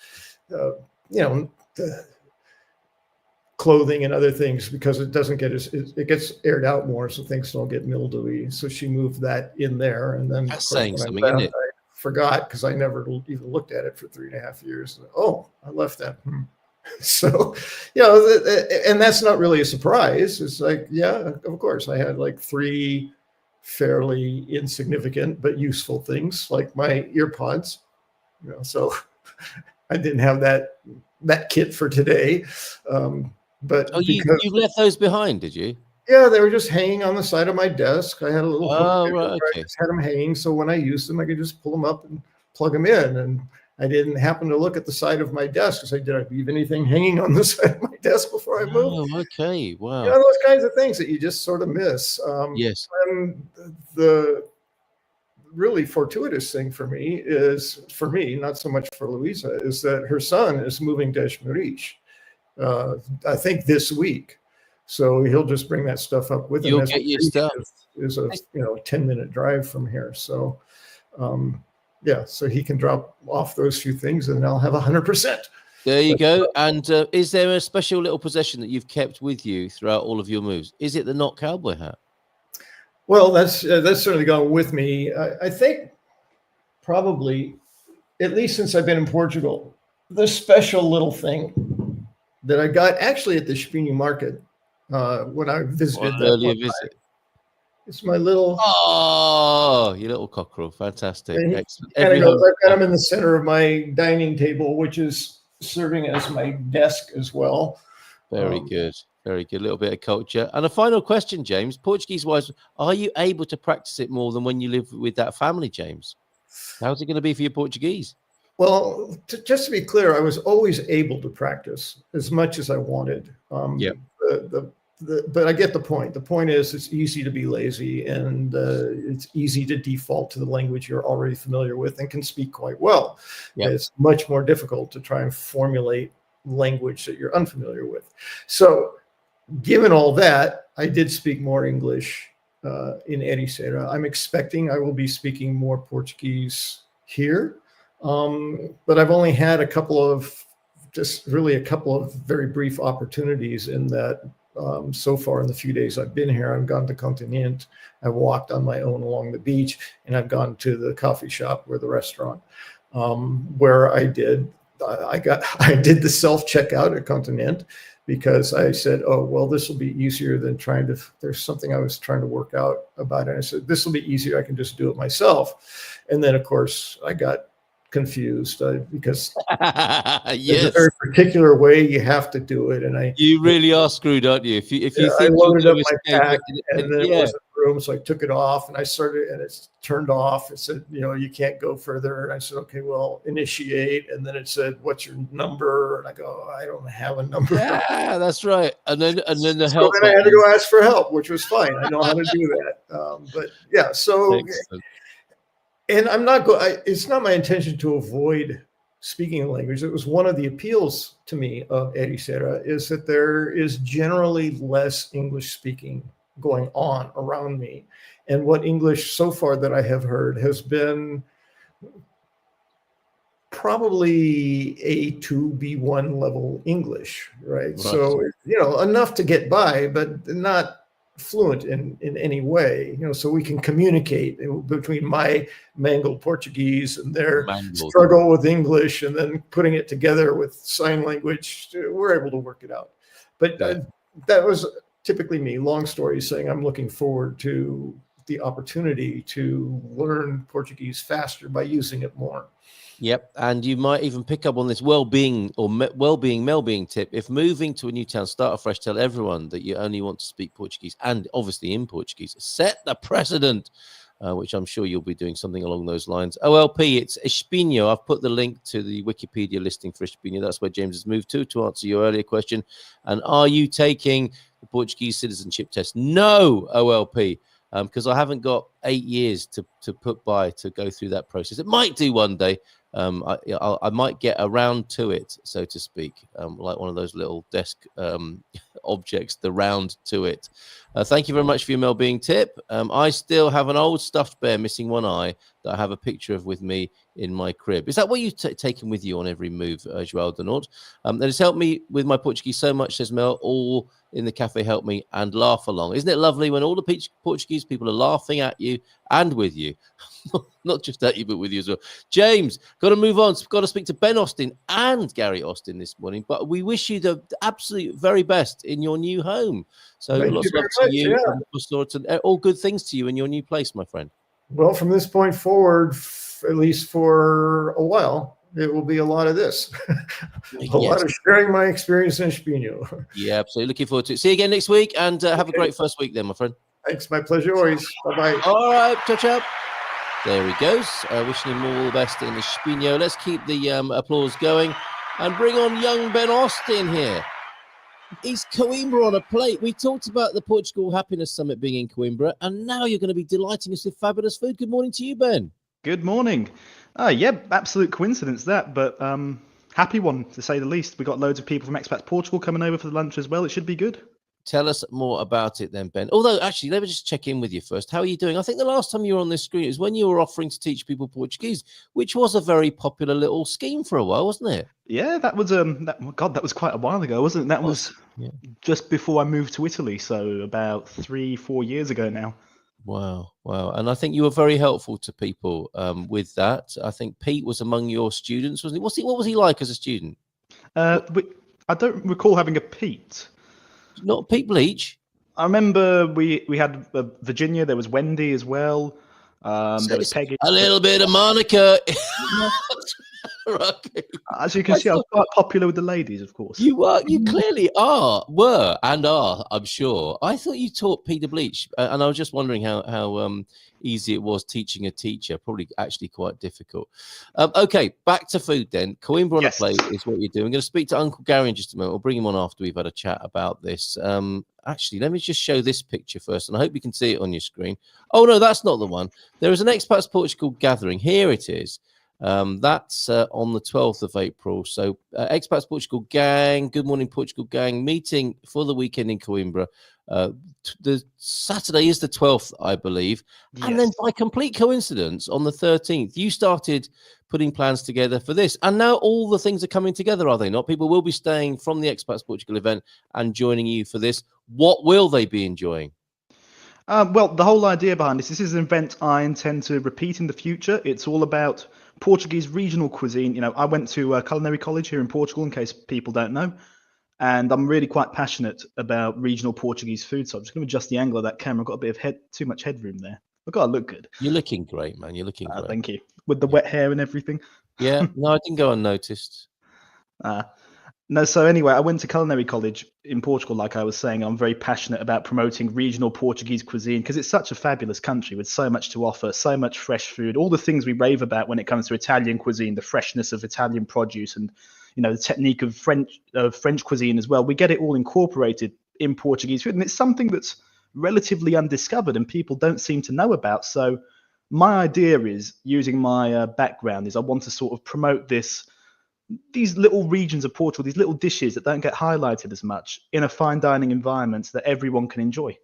clothing and other things, because it doesn't get it gets aired out more, so things don't get mildewy. So she moved that in there, and then That's saying something, isn't it? I forgot, because I never even looked at it for 3.5 years. Oh, I left that. So, and that's not really a surprise. It's like, yeah, of course, I had like 3 fairly insignificant but useful things, like my ear pods. So I didn't have that kit for today. But you left those behind, did you? Yeah, they were just hanging on the side of my desk. I had a little hook right, I just had them hanging, so when I used them, I could just pull them up and plug them in. And I didn't happen to look at the side of my desk because did I leave anything hanging on the side of my desk before I moved? Oh, okay, wow. Those kinds of things that you just sort of miss. Yes. And the really fortuitous thing for me, not so much for Louisa, is that her son is moving to Espihno, I think this week. So he'll just bring that stuff up with him. You'll get your stuff. Is a 10-minute drive from here. So so he can drop off those few things, and I'll have 100%. There you go. And is there a special little possession that you've kept with you throughout all of your moves? Is it the Not Cowboy hat? Well, that's certainly gone with me. I think probably, at least since I've been in Portugal, the special little thing that I got actually at the Espihno market when I visited. Earlier visit. It's my little. Oh, your little cockerel! Fantastic, excellent. I've got him in the center of my dining table, which is serving as my desk as well. Very good. Very good. A little bit of culture. And a final question, James. Portuguese-wise, are you able to practice it more than when you live with that family, James? How's it going to be for your Portuguese? Well, just to be clear, I was always able to practice as much as I wanted. But I get the point. The point is, it's easy to be lazy, and it's easy to default to the language you're already familiar with and can speak quite well. Yep. It's much more difficult to try and formulate language that you're unfamiliar with. So, given all that, I did speak more English in Ericeira. I'm expecting I will be speaking more Portuguese here, but I've only had a couple of very brief opportunities in that. So far in the few days I've been here, I've gone to Continente, I've walked on my own along the beach, and I've gone to the coffee shop or the restaurant where I did the self-checkout at Continente, because I said, oh, well, this will be easier than there's something I was trying to work out about it. And I said, this will be easier. I can just do it myself. And then, of course, I got confused because there's a very particular way you have to do it, and you really are screwed, aren't you? If you think I loaded up my pack, and then it wasn't room, so I took it off and I started, and it's turned off. It said, you can't go further. And I said, okay, well, initiate. And then it said, what's your number? And I go, I don't have a number. Yeah, that's right. And then the help. So then I had to go ask for help, which was fine. I know how to do that. But yeah, so. Excellent. And it's not my intention to avoid speaking a language. It was one of the appeals to me of Ericeira, is that there is generally less English speaking going on around me. And what English so far that I have heard has been probably A2, B1 level English, right? So, enough to get by, but not fluent in any way, so we can communicate between my mangled Portuguese and their struggle with English, and then putting it together with sign language, we're able to work it out. But that was typically me. Long story saying, I'm looking forward to the opportunity to learn Portuguese faster by using it more. Yep, and you might even pick up on this well-being tip. If moving to a new town, start afresh, tell everyone that you only want to speak Portuguese, and obviously in Portuguese. Set the precedent, which I'm sure you'll be doing something along those lines. OLP, it's Espihno. I've put the link to the Wikipedia listing for Espihno. That's where James has moved to answer your earlier question. And are you taking the Portuguese citizenship test? No, OLP. Because I haven't got 8 years to put by to go through that process. It might do one day. I might get around to it, so to speak, like one of those little desk objects, the round to it. Thank you very much for your well-being tip. I still have an old stuffed bear missing one eye that I have a picture of with me in my crib. Is that what you've taken with you on every move, João Donald? That has helped me with my Portuguese so much, says Mel. All in the cafe help me and laugh along. Isn't it lovely when all the Portuguese people are laughing at you and with you? Not just at you, but with you as well. James, got to move on. Got to speak to Ben Austin and Gary Austin this morning. But we wish you the absolute very best in your new home. So lots of love to you. And all good things to you in your new place, my friend. Well, from this point forward, at least for a while, it will be a lot of this. A lot of sharing my experience in Espihno. Yeah, absolutely. Looking forward to it. See you again next week, and have a great first week then, my friend. Thanks. My pleasure always. Bye-bye. All right. Ciao, ciao. There he goes. Wishing him all the best in Espihno. Let's keep the applause going and bring on young Ben Austin here. He's Coimbra on a plate. We talked about the Portugal Happiness Summit being in Coimbra, and now you're going to be delighting us with fabulous food. Good morning to you, Ben. Good morning. Yeah, absolute coincidence that, but happy one to say the least. We got loads of people from Expats Portugal coming over for the lunch as well. It should be good. Tell us more about it then, Ben. Although, actually, let me just check in with you first. How are you doing? I think the last time you were on this screen is when you were offering to teach people Portuguese, which was a very popular little scheme for a while, wasn't it? Yeah, that was that was quite a while ago, wasn't it? That was just before I moved to Italy, so about 3-4 years ago now. Wow. And I think you were very helpful to people with that. I think Pete was among your students, wasn't he? What was he like as a student? I don't recall having a Pete. Not Pete Bleach. I remember we had Virginia. There was Wendy as well. There was Peggy. A little bit of Monica. Right. As you can see, I was quite popular with the ladies, of course. You clearly were, I'm sure. I thought you taught Peter Bleach, and I was just wondering how easy it was teaching a teacher. Probably actually quite difficult. Okay, back to food then. Coimbra on a plate is what you're doing. I'm going to speak to Uncle Gary in just a moment. We'll bring him on after we've had a chat about this. Actually, let me just show this picture first, and I hope you can see it on your screen. Oh, no, that's not the one. There is an Expats Portugal gathering. Here it is. That's on the 12th of April. So Expats Portugal gang, Good Morning Portugal gang, meeting for the weekend in Coimbra. The Saturday is the 12th, I believe. Yes. And then by complete coincidence, on the 13th, you started putting plans together for this. And now all the things are coming together, are they not? People will be staying from the Expats Portugal event and joining you for this. What will they be enjoying? Well, the whole idea behind this is an event I intend to repeat in the future. It's all about Portuguese regional cuisine. You know, I went to culinary college here in Portugal, in case people don't know, and I'm really quite passionate about regional Portuguese food. So I'm just going to adjust the angle of that camera. I've got a bit of too much headroom there. I've got to look good. You're looking great, man. You're looking great. Thank you. With the wet hair and everything. Yeah, no, I didn't go unnoticed. No, so anyway, I went to culinary college in Portugal, like I was saying. I'm very passionate about promoting regional Portuguese cuisine because it's such a fabulous country with so much to offer, so much fresh food, all the things we rave about when it comes to Italian cuisine, the freshness of Italian produce and, you know, the technique of French cuisine as well. We get it all incorporated in Portuguese food, and it's something that's relatively undiscovered and people don't seem to know about. So my idea is, using my background, is I want to sort of promote these little regions of Portugal, these little dishes that don't get highlighted as much in a fine dining environment that everyone can enjoy.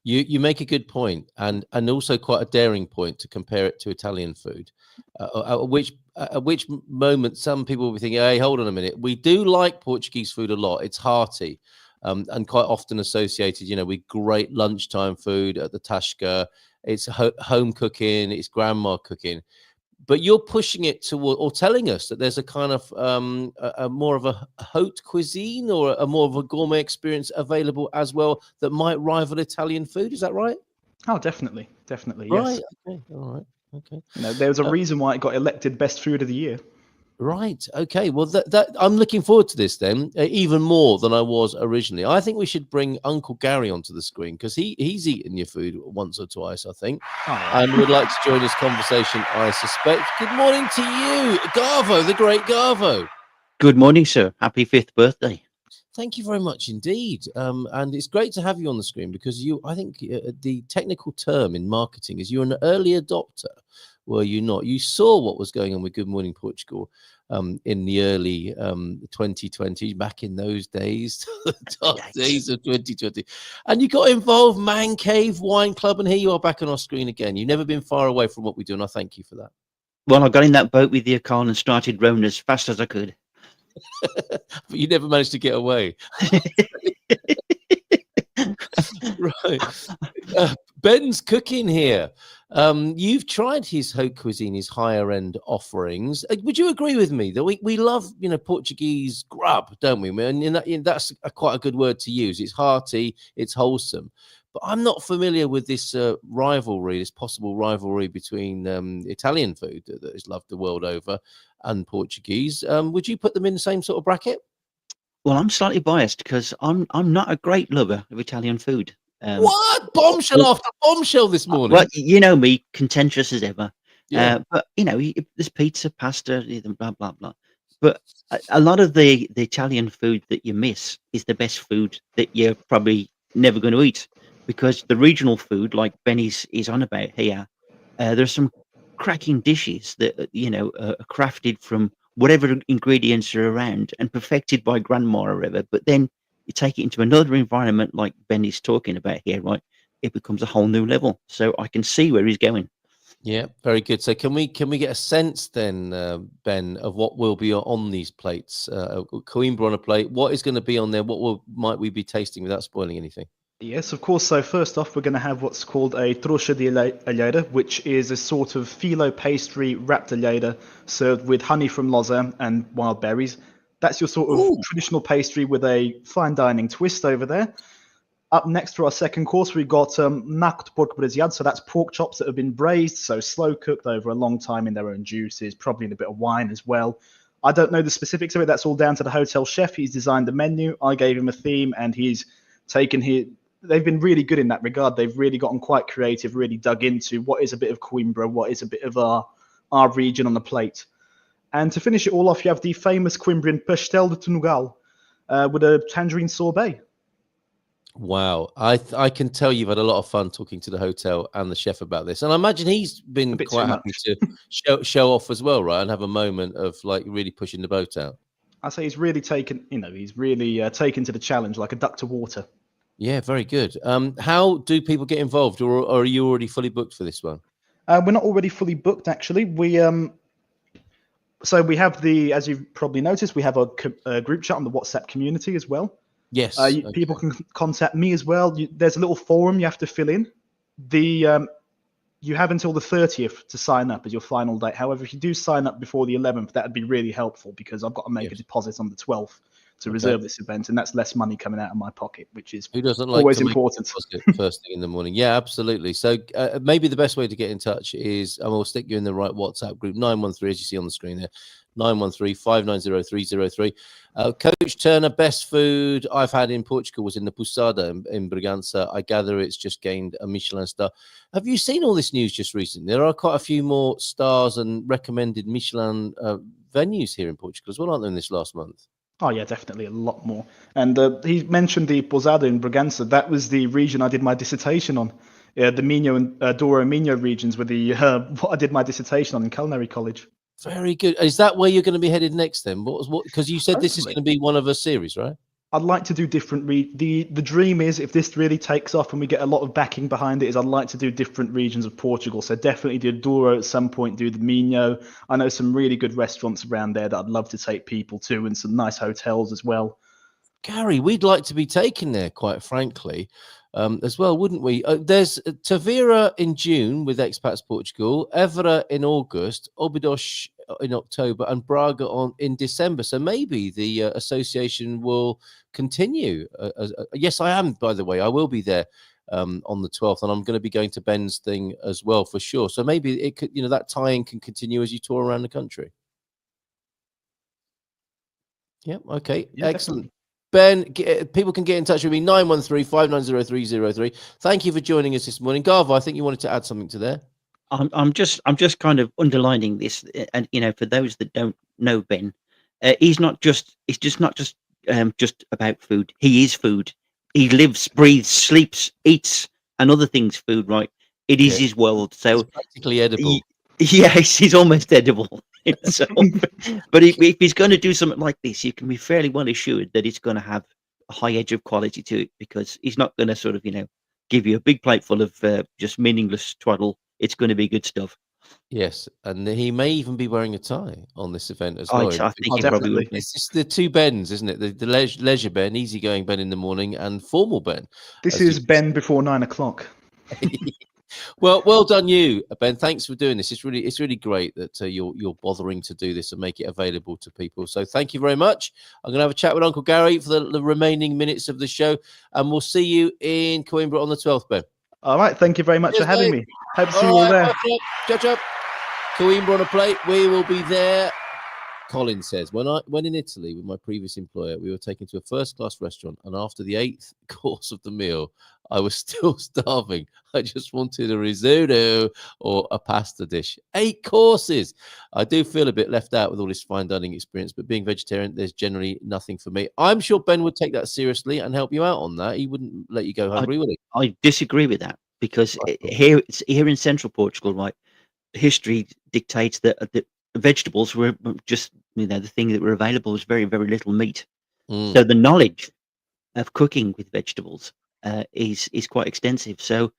You make a good point, and also quite a daring point to compare it to Italian food. At which moment some people will be thinking, hey, hold on a minute. We do like Portuguese food a lot. It's hearty and quite often associated, you know, with great lunchtime food at the Tasca. It's home cooking, it's grandma cooking. But you're pushing it toward, or telling us that there's a kind of a more of a haute cuisine or a more of a gourmet experience available as well that might rival Italian food. Is that right? Oh, definitely, definitely, Right. yes. Okay. All right. Okay. There was a reason why it got elected best food of the year. Right. Okay. Well, that I'm looking forward to this then, even more than I was originally. I think we should bring Uncle Gary onto the screen because he's eaten your food once or twice, I think, and would like to join this conversation. I suspect. Good morning to you, Garvo, the great Garvo. Good morning, sir. Happy 5th birthday. Thank you very much indeed. And it's great to have you on the screen because I think the technical term in marketing is you're an early adopter. Were you not? You saw what was going on with Good Morning Portugal in the early 2020, back in those days, the dark days of 2020. And you got involved, Man Cave Wine Club, and here you are back on our screen again. You've never been far away from what we do, and I thank you for that. Well, I got in that boat with you, Carl, and started rowing as fast as I could. But you never managed to get away. Right. Ben's cooking here. You've tried his haute cuisine, his higher end offerings. Would you agree with me that we love, Portuguese grub, don't we? And that's quite a good word to use. It's hearty, it's wholesome. But I'm not familiar with this rivalry, this possible rivalry between Italian food that is loved the world over and Portuguese. Would you put them in the same sort of bracket? Well, I'm slightly biased because I'm not a great lover of Italian food. What? Bombshell after bombshell this morning. Well, you know me, contentious as ever. Yeah. But there's pizza, pasta, blah blah blah. But a lot of the Italian food that you miss is the best food that you're probably never going to eat, because the regional food, like Benny's is on about here, there's some cracking dishes that are crafted from whatever ingredients are around and perfected by grandma or whatever. But then you take it into another environment, like Benny's talking about here, right? It becomes a whole new level. So I can see where he's going. Yeah, very good. So can we get a sense then, Ben, of what will be on these plates? Coimbra on a plate. What is going to be on there? Might we be tasting without spoiling anything? Yes, of course. So first off, we're going to have what's called a trouxa de alheira, which is a sort of phyllo pastry wrapped alheira served with honey from Lausanne and wild berries. That's your sort of traditional pastry with a fine dining twist over there. Up next for our second course, we've got naco de porco braseado. So that's pork chops that have been braised, so slow cooked over a long time in their own juices, probably in a bit of wine as well. I don't know the specifics of it. That's all down to the hotel chef. He's designed the menu. I gave him a theme, and he's taken his... They've been really good in that regard. They've really gotten quite creative, really dug into what is a bit of Coimbra, what is a bit of our region on the plate. And to finish it all off, you have the famous Coimbrian pastel de Tunugal with a tangerine sorbet. Wow. I can tell you've had a lot of fun talking to the hotel and the chef about this. And I imagine he's been quite happy to show off as well, right? And have a moment of like really pushing the boat out. I say he's really taken, taken to the challenge like a duck to water. Yeah, very good. How do people get involved, or are you already fully booked for this one? We're not already fully booked, actually. So we have as you've probably noticed, we have a group chat on the WhatsApp community as well. Yes. People can contact me as well. There's a little forum you have to fill in. You have until the 30th to sign up as your final date. However, if you do sign up before the 11th, that would be really helpful because I've got to make a deposit on the 12th to reserve this event, and that's less money coming out of my pocket, which is always important. First thing in the morning. Yeah, absolutely. So maybe the best way to get in touch is, and we'll stick you in the right WhatsApp group, 913, as you see on the screen there, 913-590-303. Coach Turner, best food I've had in Portugal was in the Pousada in Bragança. I gather it's just gained a Michelin star. Have you seen all this news just recently? There are quite a few more stars and recommended Michelin venues here in Portugal as well, aren't there, in this last month? Oh, yeah, definitely a lot more. And he mentioned the Pousada in Bragança. That was the region I did my dissertation on. The Minho and Douro Minho regions were what I did my dissertation on in culinary college. Very good. Is that where you're going to be headed next then? Because you said this is going to be one of a series, right? I'd like to do different. The dream is, if this really takes off and we get a lot of backing behind it, is I'd like to do different regions of Portugal. So definitely do Douro at some point, do the Minho. I know some really good restaurants around there that I'd love to take people to, and some nice hotels as well. Gary, we'd like to be taken there, quite frankly, as well, wouldn't we? There's Tavira in June with Expats Portugal, Évora in August, Óbidos in October, and Braga in December. So maybe the association will continue. Yes, I am, by the way. I will be there on the 12th, and I'm going to be going to Ben's thing as well for sure. So maybe it could, that tie-in can continue as you tour around the country. Yeah. Okay. Yeah, Excellent. Ben, people can get in touch with me, 913-590-303. Thank you for joining us this morning. Garva, I think you wanted to add something to there. I'm just kind of underlining this, and for those that don't know Ben, it's just not just about food. He is food. He lives, breathes, sleeps, eats, and other things. Food, right? It is his world. So it's practically edible. Yes, he's almost edible. So, but if he's going to do something like this, you can be fairly well assured that it's going to have a high edge of quality to it, because he's not going to sort of give you a big plate full of just meaningless twaddle. It's going to be good stuff. Yes, and he may even be wearing a tie on this event as I well. think he probably would be. It's the two Bens, isn't it? The leisure Ben, easygoing Ben in the morning, and formal Ben. This is Ben before 9 o'clock. Well done, you, Ben. Thanks for doing this. It's really great that you're bothering to do this and make it available to people. So thank you very much. I'm going to have a chat with Uncle Gary for the remaining minutes of the show, and we'll see you in Coimbra on the 12th, Ben. All right. Thank you very much for having me. Hope to see you all there. Ciao. Coimbra on a plate. We will be there. Colin says, when in Italy with my previous employer, we were taken to a first-class restaurant, and after the 8th course of the meal, I was still starving. I just wanted a risotto or a pasta dish. 8 courses. I do feel a bit left out with all this fine dining experience, but being vegetarian, there's generally nothing for me. I'm sure Ben would take that seriously and help you out on that. He wouldn't let you go hungry, would he? I disagree with that, because here in central Portugal, right, history dictates that the vegetables were just the thing that were available was very, very little meat. So the knowledge of cooking with vegetables is quite extensive. So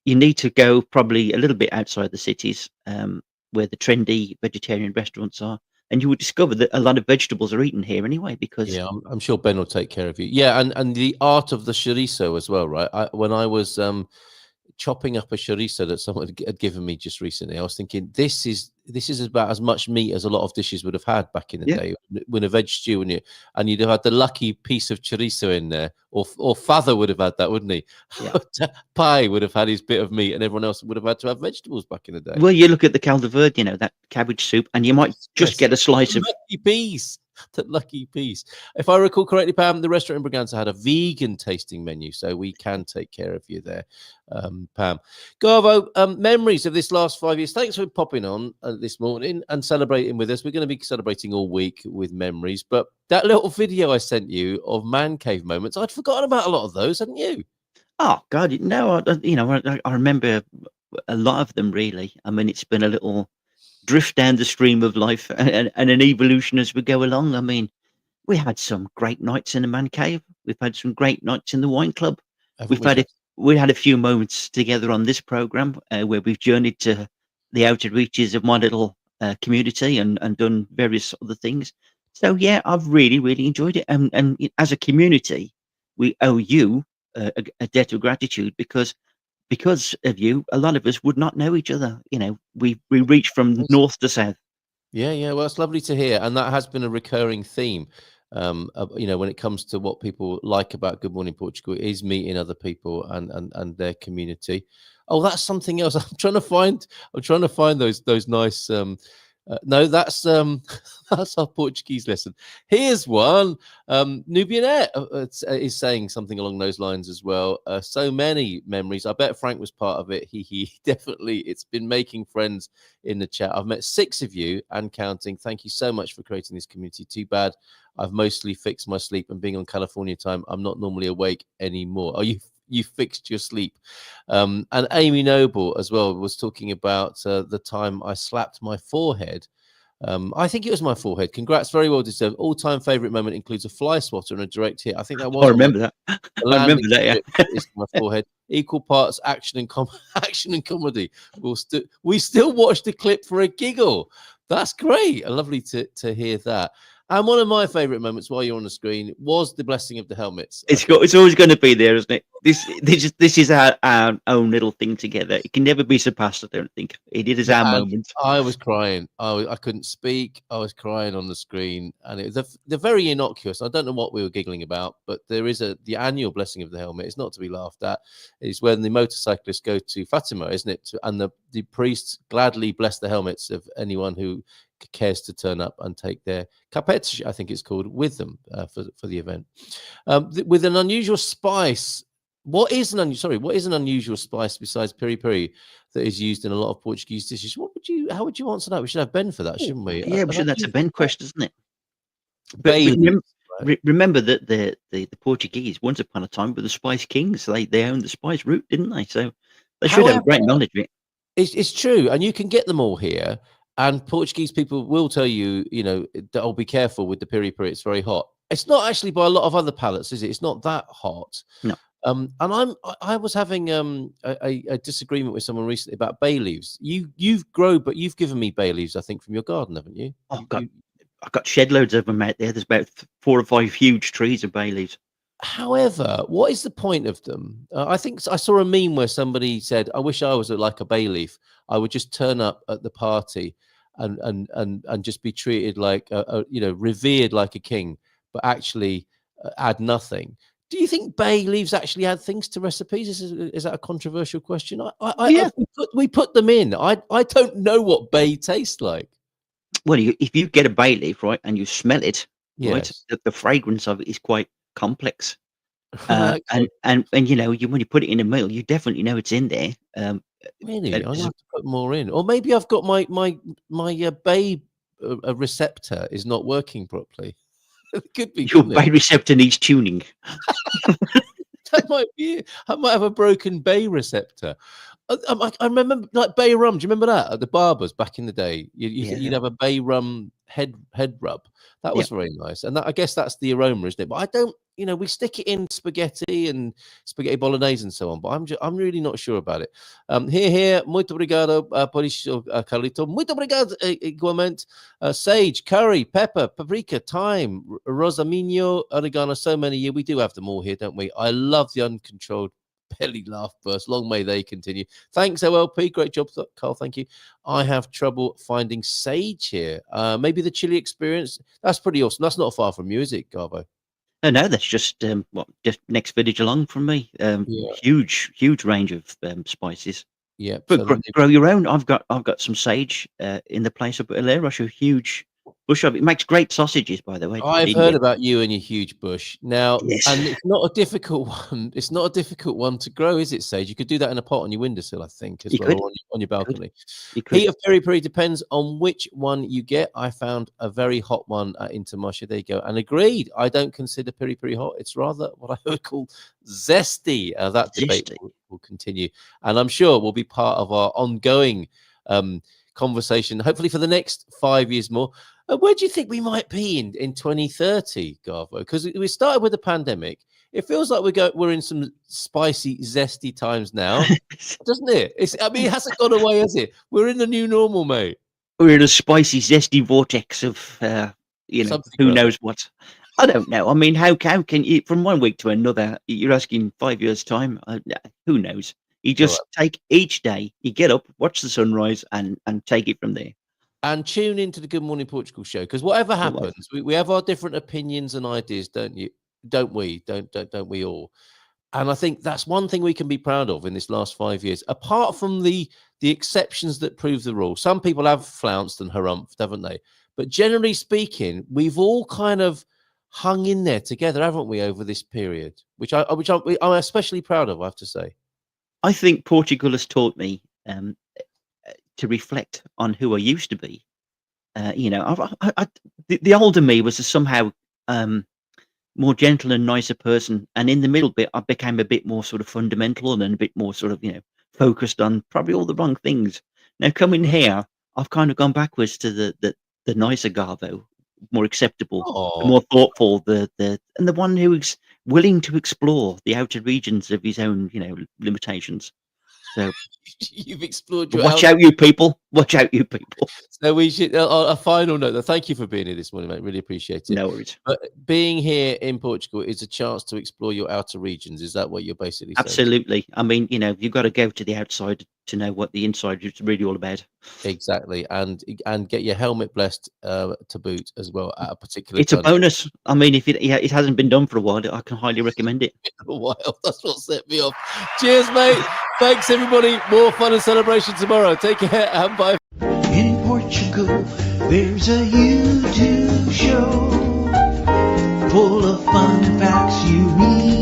you need to go probably a little bit outside the cities, where the trendy vegetarian restaurants are, and you will discover that a lot of vegetables are eaten here anyway. Because I'm sure Ben will take care of you. Yeah, and the art of the chorizo as well, right? When I was chopping up a chorizo that someone had given me just recently, I was thinking this is about as much meat as a lot of dishes would have had back in the day. When a veg stew, and you'd have had the lucky piece of chorizo in there, or father would have had that, wouldn't he? Yeah. Pie would have had his bit of meat, and everyone else would have had to have vegetables back in the day. Well, you look at the caldo verde, that cabbage soup, and you might just get a slice of lucky piece. That lucky piece. If I recall correctly, Pam, the restaurant in Braganza had a vegan tasting menu, so we can take care of you there, Pam. Garvo, memories of this last 5 years. Thanks for popping on this morning and celebrating with us. We're going to be celebrating all week with memories, but that little video I sent you of man cave moments, I'd forgotten about a lot of those, hadn't you? Oh God, no, I remember a lot of them, really. I mean, it's been a little drift down the stream of life and an evolution as we go along. I mean, we had some great nights in the man cave. We've had some great nights in the wine club. We had a few moments together on this program where we've journeyed to the outer reaches of my little community and done various other things. So yeah, I've really enjoyed it. And as a community, we owe you a debt of gratitude, because of you, a lot of us would not know each other. We reach from north to south. Yeah. Well, it's lovely to hear, and that has been a recurring theme. When it comes to what people like about Good Morning Portugal, is meeting other people and their community. Oh, that's something else. I'm trying to find those nice. No, that's our Portuguese lesson. Here's one. Nubianette is saying something along those lines as well. So many memories. I bet Frank was part of it. He definitely. It's been making friends in the chat. I've met 6 of you and counting. Thank you so much for creating this community. Too bad I've mostly fixed my sleep, and being on California time, I'm not normally awake anymore. Oh, you fixed your sleep. And Amy Noble as well was talking about the time I slapped my forehead. I think it was my forehead. Congrats, very well deserved. All-time favorite moment includes a fly swatter and a direct hit. I think that was. I remember that. I remember that. Yeah, it's my forehead. Equal parts action and comedy. We still watch the clip for a giggle. That's great. Lovely to hear that. And one of my favourite moments while you're on the screen was the blessing of the helmets. It's always going to be there, isn't it? This is our own little thing together. It can never be surpassed. I don't think it is our moment. I was crying. I couldn't speak. I was crying on the screen, and it was they're very innocuous. I don't know what we were giggling about, but there is the annual blessing of the helmet. It's not to be laughed at. It's when the motorcyclists go to Fatima, isn't it? And the priests gladly bless the helmets of anyone who cares to turn up and take their capet, I think it's called, with them for the event. With an unusual spice. What is an unusual spice besides piri piri that is used in a lot of Portuguese dishes? How would you answer that? We should have Ben for that, shouldn't we? Yeah, that's a Ben question, isn't it? But remember that the Portuguese, once upon a time, were the spice kings. They owned the spice route, didn't they? So they should have great knowledge of it. It's true, and you can get them all here. And Portuguese people will tell you, that I'll be careful with the piri piri. It's very hot. It's not actually by a lot of other palates, is it? It's not that hot. No. And I was having a disagreement with someone recently about bay leaves. You've grown, but you've given me bay leaves, I think, from your garden, haven't you? I've got shed loads of them out there. There's about 4 or 5 huge trees of bay leaves. However, what is the point of them? I think I saw a meme where somebody said, "I wish I was like a bay leaf. I would just turn up at the party and just be treated like revered like a king, but actually add nothing." Do you think bay leaves actually add things to recipes? Is that a controversial question? We put them in. I don't know what bay tastes like. Well, if you get a bay leaf, right, and you smell it, yes, right, the fragrance of it is quite complex. Okay. And when you put it in a meal, you definitely know it's in there. Really, I'll have to put more in, or maybe I've got my bay receptor is not working properly. It could be your bay receptor needs tuning. That might be it. I might have a broken bay receptor. I remember like bay rum. Do you remember that at the barbers back in the day? You'd have a bay rum head rub. That was very nice, and I guess that's the aroma, isn't it? But I don't. We stick it in spaghetti and spaghetti bolognese and so on. But I'm really not sure about it. Here. Muito obrigado por isso, Carlito. Muito obrigado igualmente. Sage, curry, pepper, paprika, thyme, rosamino, oregano. So many here. We do have them all here, don't we? I love the uncontrolled belly laugh burst. Long may they continue. Thanks, OLP. Great job, Carl. Thank you. I have trouble finding sage here. Maybe the chili experience. That's pretty awesome. That's not far from you, is it, Garbo? No, that's just just next village along from me. Huge range of spices. Yeah, but grow your own. I've got some sage in the place up at Ericeira. A huge bush of it. Makes great sausages, by the way. I've heard about you and your huge bush. Now, yes. And it's not a difficult one. It's not a difficult one to grow, is it, Sage? You could do that in a pot on your windowsill, I think, as well, or on your balcony. Heat of peri peri depends on which one you get. I found a very hot one at Intermarché. There you go. And agreed, I don't consider peri peri hot. It's rather what I would call zesty. That debate will continue. And I'm sure will be part of our ongoing conversation, hopefully for the next 5 years more. Where do you think we might be in 2030, Garbo? Because we started with the pandemic. It feels like we're in some spicy, zesty times now, doesn't it? It hasn't gone away, has it? We're in the new normal, mate. We're in a spicy, zesty vortex of, who knows what. I don't know. I mean, how can you, from one week to another, you're asking 5 years' time? Who knows? You just take each day, you get up, watch the sunrise, and take it from there. And tune into the Good Morning Portugal show, because whatever happens, we have our different opinions and ideas, don't you? Don't we? Don't we all? And I think that's one thing we can be proud of in this last 5 years, apart from the exceptions that prove the rule. Some people have flounced and harumphed, haven't they? But generally speaking, we've all kind of hung in there together, haven't we, over this period, which I'm especially proud of, I have to say. I think Portugal has taught me to reflect on who I used to be. The older me was somehow more gentle and nicer person, and in the middle bit, I became a bit more sort of fundamental and a bit more sort of focused on probably all the wrong things. Now coming here, I've kind of gone backwards to the nicer Garbo, more acceptable, the more thoughtful, and the one who is willing to explore the outer regions of his own limitations. So You've explored your watch out, you people. Watch out, you people. So we should, a final note, though. Thank you for being here this morning, mate. Really appreciate it. No worries. But being here in Portugal is a chance to explore your outer regions. Is that what you're basically saying? Absolutely. I mean, you've got to go to the outside to know what the inside is really all about. Exactly, and get your helmet blessed to boot as well at a particular. It's a bonus. I mean, if it hasn't been done for a while, I can highly recommend it. A while. That's what set me off. Cheers, mate. Thanks, everybody. More fun and celebration tomorrow. Take care and bye. In Portugal, there's a YouTube show full of fun facts you need